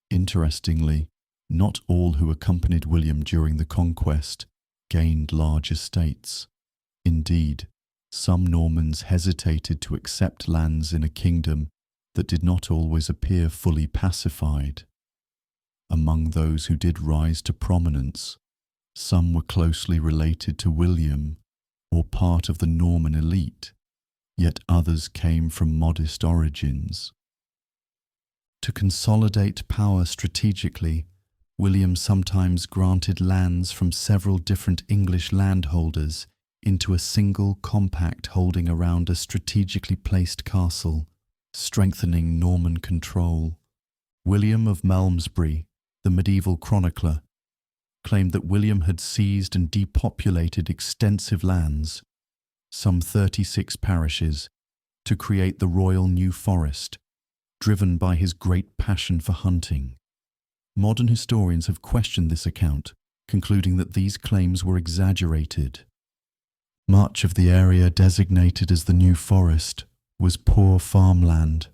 Interestingly, not all who accompanied William during the conquest gained large estates. Indeed, some Normans hesitated to accept lands in a kingdom that did not always appear fully pacified. Among those who did rise to prominence, some were closely related to William or part of the Norman elite, yet others came from modest origins. To consolidate power strategically, William sometimes granted lands from several different English landholders into a single compact holding around a strategically placed castle, strengthening Norman control. William of Malmesbury, the medieval chronicler, claimed that William had seized and depopulated extensive lands, some 36 parishes, to create the Royal New Forest, driven by his great passion for hunting. Modern historians have questioned this account, concluding that these claims were exaggerated. Much of the area designated as the New Forest was poor farmland,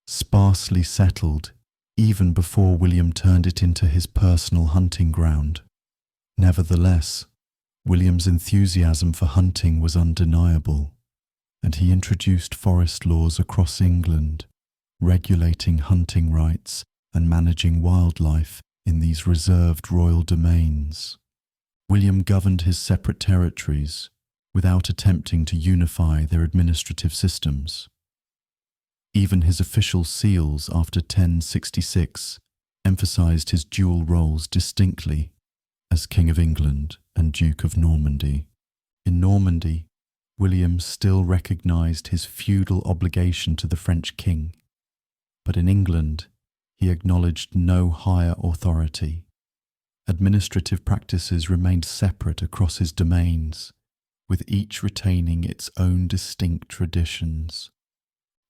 sparsely settled even before William turned it into his personal hunting ground. Nevertheless, William's enthusiasm for hunting was undeniable, and he introduced forest laws across England, regulating hunting rights and managing wildlife in these reserved royal domains. William governed his separate territories without attempting to unify their administrative systems. Even his official seals after 1066 emphasized his dual roles distinctly as King of England and Duke of Normandy. In Normandy, William still recognized his feudal obligation to the French king, but in England, he acknowledged no higher authority. Administrative practices remained separate across his domains, with each retaining its own distinct traditions.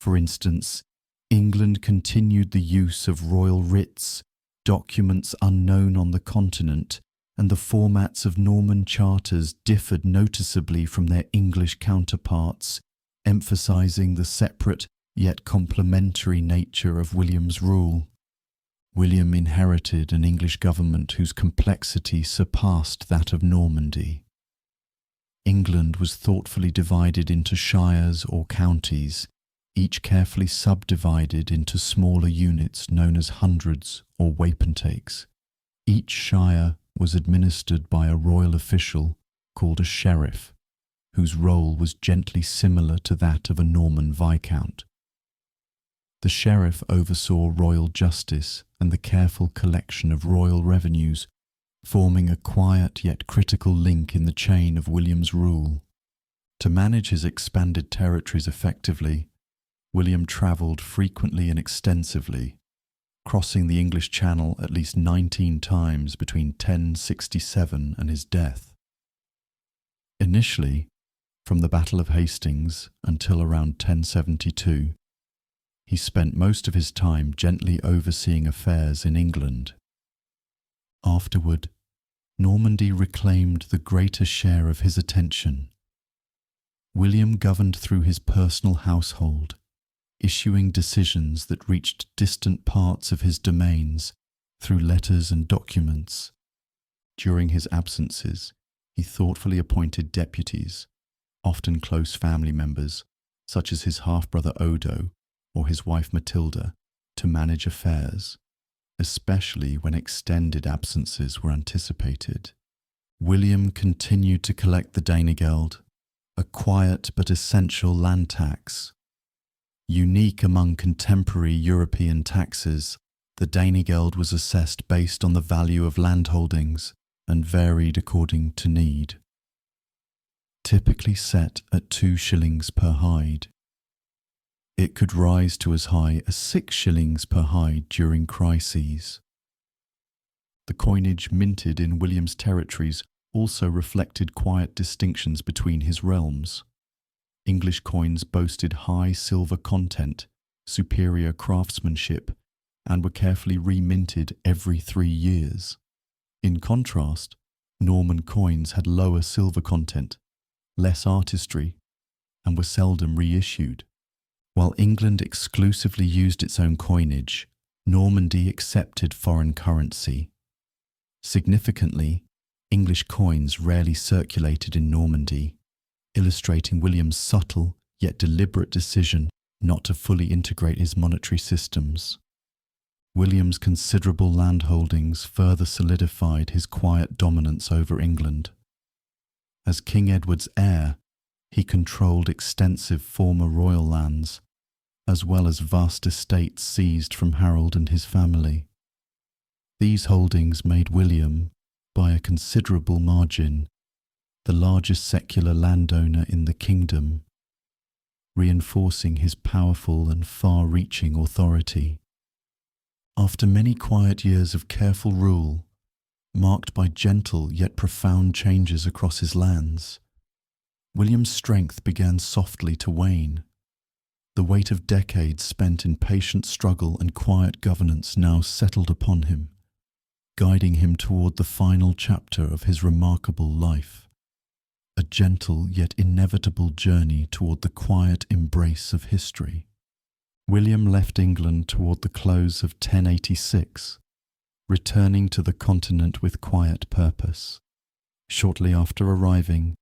For instance, England continued the use of royal writs, documents unknown on the continent, and the formats of Norman charters differed noticeably from their English counterparts, emphasizing the separate yet complementary nature of William's rule. William inherited an English government whose complexity surpassed that of Normandy. England was thoughtfully divided into shires or counties, each carefully subdivided into smaller units known as hundreds or wapentakes. Each shire was administered by a royal official called a sheriff, whose role was gently similar to that of a Norman viscount. The sheriff oversaw royal justice and the careful collection of royal revenues, forming a quiet yet critical link in the chain of William's rule. To manage his expanded territories effectively, William travelled frequently and extensively, crossing the English Channel at least 19 times between 1067 and his death. Initially, from the Battle of Hastings until around 1072, he spent most of his time gently overseeing affairs in England. Afterward, Normandy reclaimed the greater share of his attention. William governed through his personal household, issuing decisions that reached distant parts of his domains through letters and documents. During his absences, he thoughtfully appointed deputies, often close family members, such as his half-brother Odo or his wife Matilda, to manage affairs, especially when extended absences were anticipated. William continued to collect the Danegeld, a quiet but essential land tax. Unique among contemporary European taxes, the Danegeld was assessed based on the value of landholdings and varied according to need. Typically set at 2 shillings per hide, it could rise to as high as 6 shillings per hide during crises. The coinage minted in William's territories also reflected quiet distinctions between his realms. English coins boasted high silver content, superior craftsmanship, and were carefully reminted every 3 years. In contrast, Norman coins had lower silver content, less artistry, and were seldom reissued. While England exclusively used its own coinage, Normandy accepted foreign currency. Significantly, English coins rarely circulated in Normandy, illustrating William's subtle yet deliberate decision not to fully integrate his monetary systems. William's considerable landholdings further solidified his quiet dominance over England. As King Edward's heir, he controlled extensive former royal lands, as well as vast estates seized from Harold and his family. These holdings made William, by a considerable margin, the largest secular landowner in the kingdom, reinforcing his powerful and far-reaching authority. After many quiet years of careful rule, marked by gentle yet profound changes across his lands, William's strength began softly to wane. The weight of decades spent in patient struggle and quiet governance now settled upon him, guiding him toward the final chapter of his remarkable life, a gentle yet inevitable journey toward the quiet embrace of history. William left England toward the close of 1086, returning to the continent with quiet purpose. Shortly after arriving,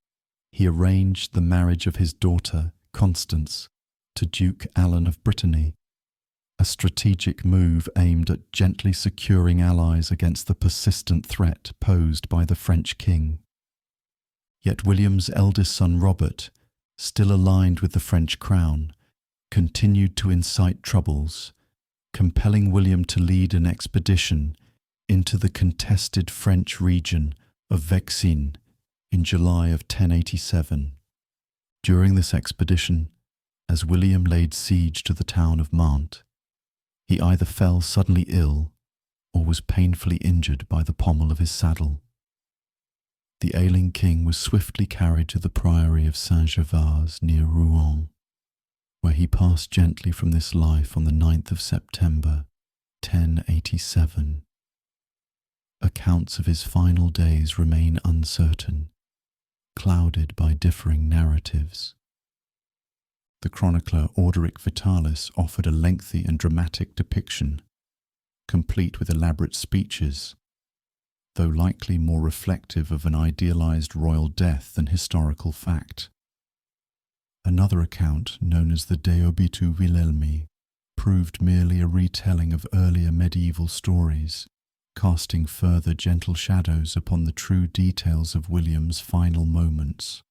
he arranged the marriage of his daughter, Constance, to Duke Alan of Brittany, a strategic move aimed at gently securing allies against the persistent threat posed by the French king. Yet William's eldest son Robert, still aligned with the French crown, continued to incite troubles, compelling William to lead an expedition into the contested French region of Vexin in July of 1087. During this expedition, as William laid siege to the town of Mantes, he either fell suddenly ill or was painfully injured by the pommel of his saddle. The ailing king was swiftly carried to the priory of Saint-Gervais near Rouen, where he passed gently from this life on the 9th of September, 1087. Accounts of his final days remain uncertain, clouded by differing narratives. The chronicler Orderic Vitalis offered a lengthy and dramatic depiction, complete with elaborate speeches, though likely more reflective of an idealized royal death than historical fact. Another account, known as the De Obitu Wilhelmi, proved merely a retelling of earlier medieval stories, casting further gentle shadows upon the true details of William's final moments.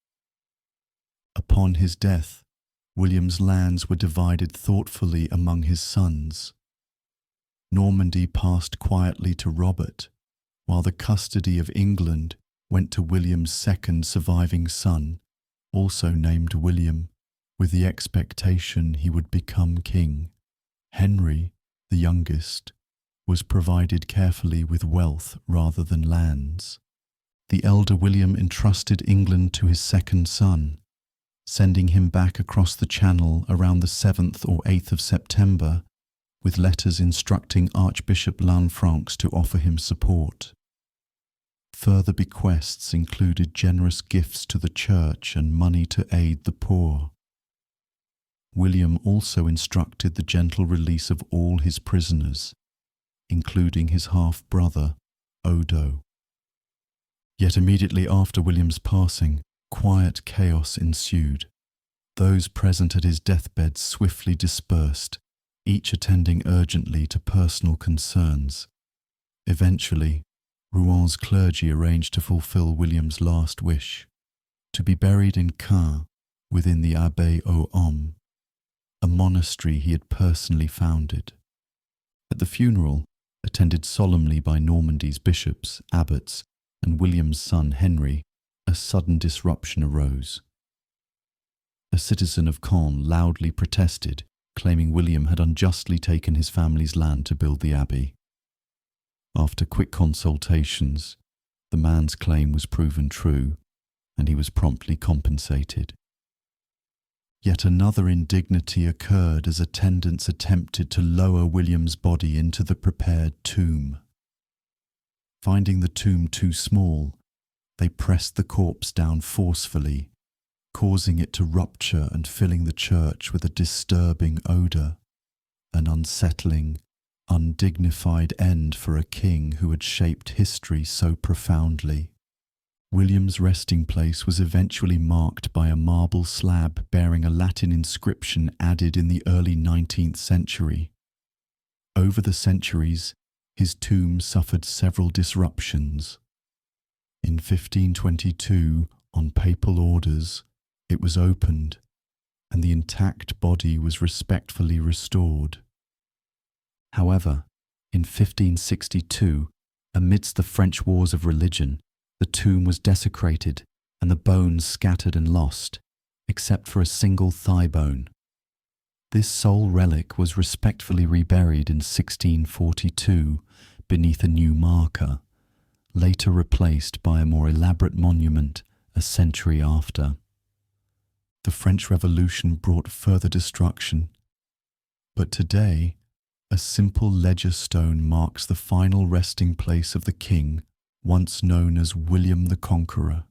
Upon his death, William's lands were divided thoughtfully among his sons. Normandy passed quietly to Robert, while the custody of England went to William's second surviving son, also named William, with the expectation he would become king. Henry, the youngest, was provided carefully with wealth rather than lands. The elder William entrusted England to his second son, sending him back across the Channel around the 7th or 8th of September, with letters instructing Archbishop Lanfranc to offer him support. Further bequests included generous gifts to the church and money to aid the poor. William also instructed the gentle release of all his prisoners, including his half-brother, Odo. Yet immediately after William's passing, quiet chaos ensued. Those present at his deathbed swiftly dispersed, each attending urgently to personal concerns. Eventually, Rouen clergy arranged to fulfill William's last wish, to be buried in Caen within the Abbaye aux Hommes, a monastery he had personally founded. At the funeral, attended solemnly by Normandy's bishops, abbots, and William's son Henry, a sudden disruption arose. A citizen of Caen loudly protested, claiming William had unjustly taken his family's land to build the abbey. After quick consultations, the man's claim was proven true, and he was promptly compensated. Yet another indignity occurred as attendants attempted to lower William's body into the prepared tomb. Finding the tomb too small, They pressed the corpse down forcefully, causing it to rupture and filling the church with a disturbing odour, an unsettling, undignified end for a king who had shaped history so profoundly. William's resting place was eventually marked by a marble slab bearing a Latin inscription added in the early 19th century. Over the centuries, his tomb suffered several disruptions. In 1522, on papal orders, it was opened, and the intact body was respectfully restored. However, in 1562, amidst the French wars of religion, the tomb was desecrated and the bones scattered and lost, except for a single thigh bone. This sole relic was respectfully reburied in 1642 beneath a new marker, later replaced by a more elaborate monument a century after. The French Revolution brought further destruction, but today, a simple ledger stone marks the final resting place of the king, once known as William the Conqueror.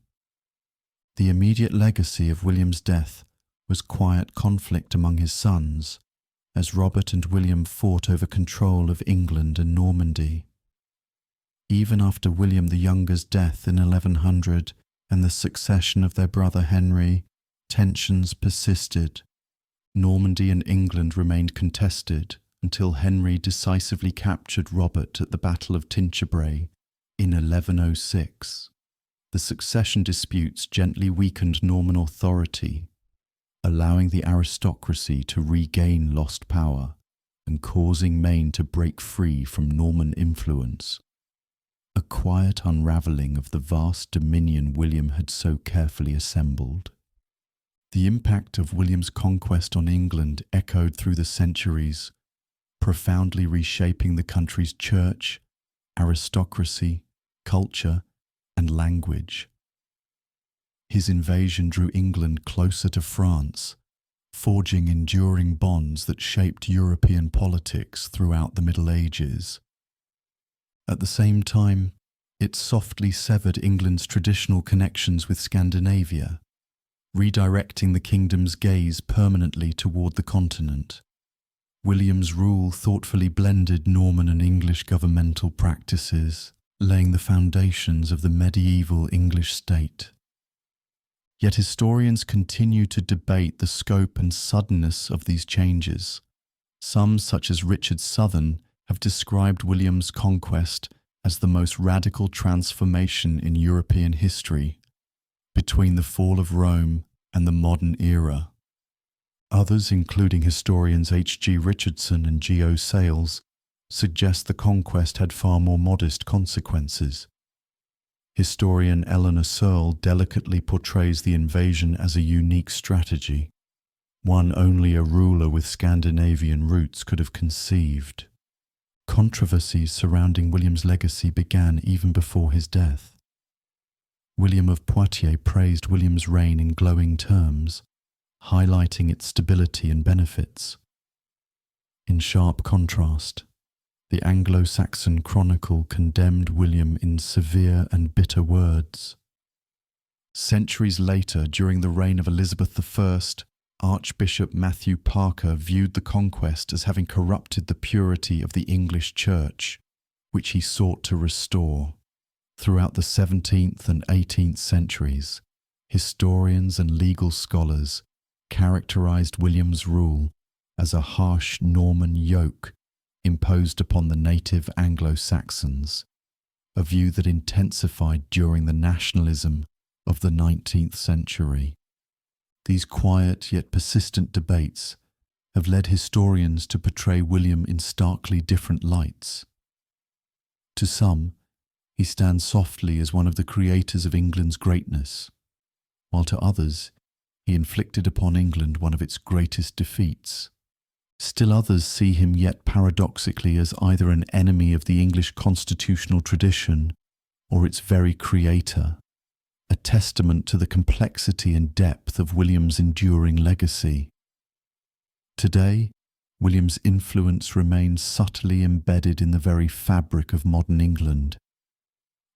The immediate legacy of William's death was quiet conflict among his sons, as Robert and William fought over control of England and Normandy. Even after William the Younger's death in 1100 and the succession of their brother Henry, tensions persisted. Normandy and England remained contested until Henry decisively captured Robert at the Battle of Tinchebray in 1106. The succession disputes gently weakened Norman authority, allowing the aristocracy to regain lost power and causing Maine to break free from Norman influence. A quiet unravelling of the vast dominion William had so carefully assembled. The impact of William's conquest on England echoed through the centuries, profoundly reshaping the country's church, aristocracy, culture, and language. His invasion drew England closer to France, forging enduring bonds that shaped European politics throughout the Middle Ages. At the same time, it softly severed England's traditional connections with Scandinavia, redirecting the kingdom's gaze permanently toward the continent. William's rule thoughtfully blended Norman and English governmental practices, laying the foundations of the medieval English state. Yet historians continue to debate the scope and suddenness of these changes. Some, such as Richard Southern, have described William's conquest as the most radical transformation in European history, between the fall of Rome and the modern era. Others, including historians H.G. Richardson and G.O. Sales, suggest the conquest had far more modest consequences. Historian Eleanor Searle delicately portrays the invasion as a unique strategy, one only a ruler with Scandinavian roots could have conceived. Controversies surrounding William's legacy began even before his death. William of Poitiers praised William's reign in glowing terms, highlighting its stability and benefits. In sharp contrast, the Anglo-Saxon Chronicle condemned William in severe and bitter words. Centuries later, during the reign of Elizabeth I, Archbishop Matthew Parker viewed the conquest as having corrupted the purity of the English Church, which he sought to restore. Throughout the 17th and 18th centuries, historians and legal scholars characterized William's rule as a harsh Norman yoke imposed upon the native Anglo-Saxons, a view that intensified during the nationalism of the 19th century. These quiet yet persistent debates have led historians to portray William in starkly different lights. To some, he stands softly as one of the creators of England's greatness, while to others, he inflicted upon England one of its greatest defeats. Still others see him yet paradoxically as either an enemy of the English constitutional tradition or its very creator, a testament to the complexity and depth of William's enduring legacy. Today, William's influence remains subtly embedded in the very fabric of modern England.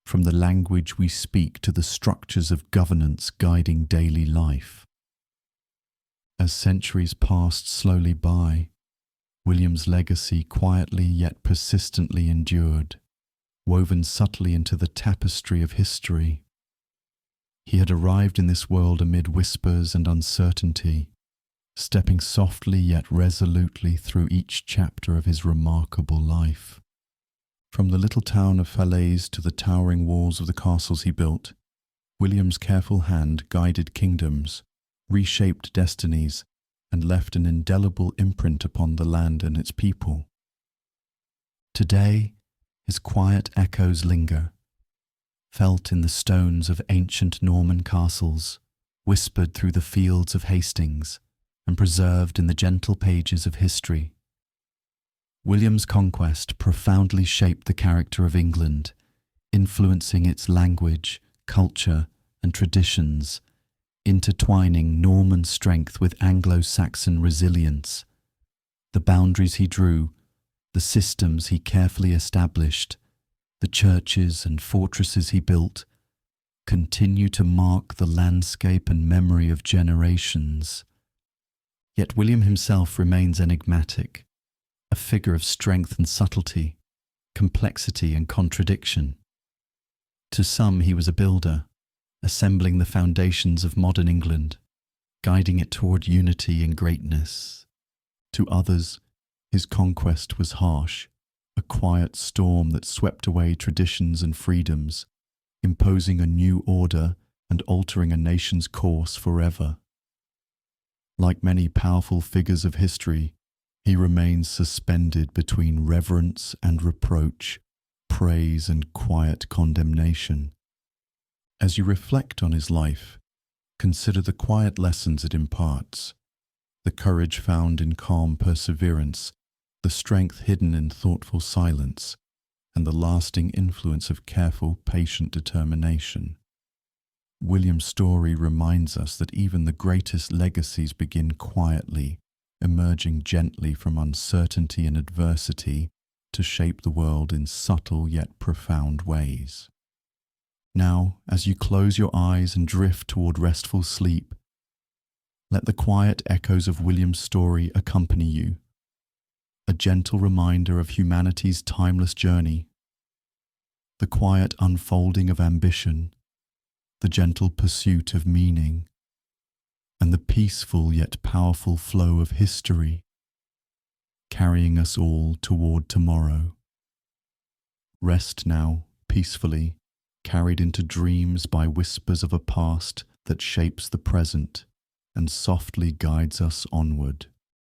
from the language we speak to the structures of governance guiding daily life. As centuries passed slowly by, William's legacy quietly yet persistently endured, woven subtly into the tapestry of history. He had arrived in this world amid whispers and uncertainty, stepping softly yet resolutely through each chapter of his remarkable life. From the little town of Falaise to the towering walls of the castles he built, William's careful hand guided kingdoms, reshaped destinies, and left an indelible imprint upon the land and its people. Today, his quiet echoes linger, felt in the stones of ancient Norman castles, whispered through the fields of Hastings, and preserved in the gentle pages of history. William's conquest profoundly shaped the character of England, influencing its language, culture, and traditions, intertwining Norman strength with Anglo-Saxon resilience. The boundaries he drew, the systems he carefully established, the churches and fortresses he built, continue to mark the landscape and memory of generations. Yet William himself remains enigmatic, a figure of strength and subtlety, complexity and contradiction. To some he was a builder, assembling the foundations of modern England, guiding it toward unity and greatness. To others, his conquest was harsh, a quiet storm that swept away traditions and freedoms, imposing a new order and altering a nation's course forever. Like many powerful figures of history, he remains suspended between reverence and reproach, praise and quiet condemnation. As you reflect on his life, consider the quiet lessons it imparts, the courage found in calm perseverance, the strength hidden in thoughtful silence, and the lasting influence of careful, patient determination. William's story reminds us that even the greatest legacies begin quietly, emerging gently from uncertainty and adversity to shape the world in subtle yet profound ways. Now, as you close your eyes and drift toward restful sleep, let the quiet echoes of William's story accompany you, a gentle reminder of humanity's timeless journey, the quiet unfolding of ambition, the gentle pursuit of meaning, and the peaceful yet powerful flow of history, carrying us all toward tomorrow. Rest now, peacefully, carried into dreams by whispers of a past that shapes the present and softly guides us onward.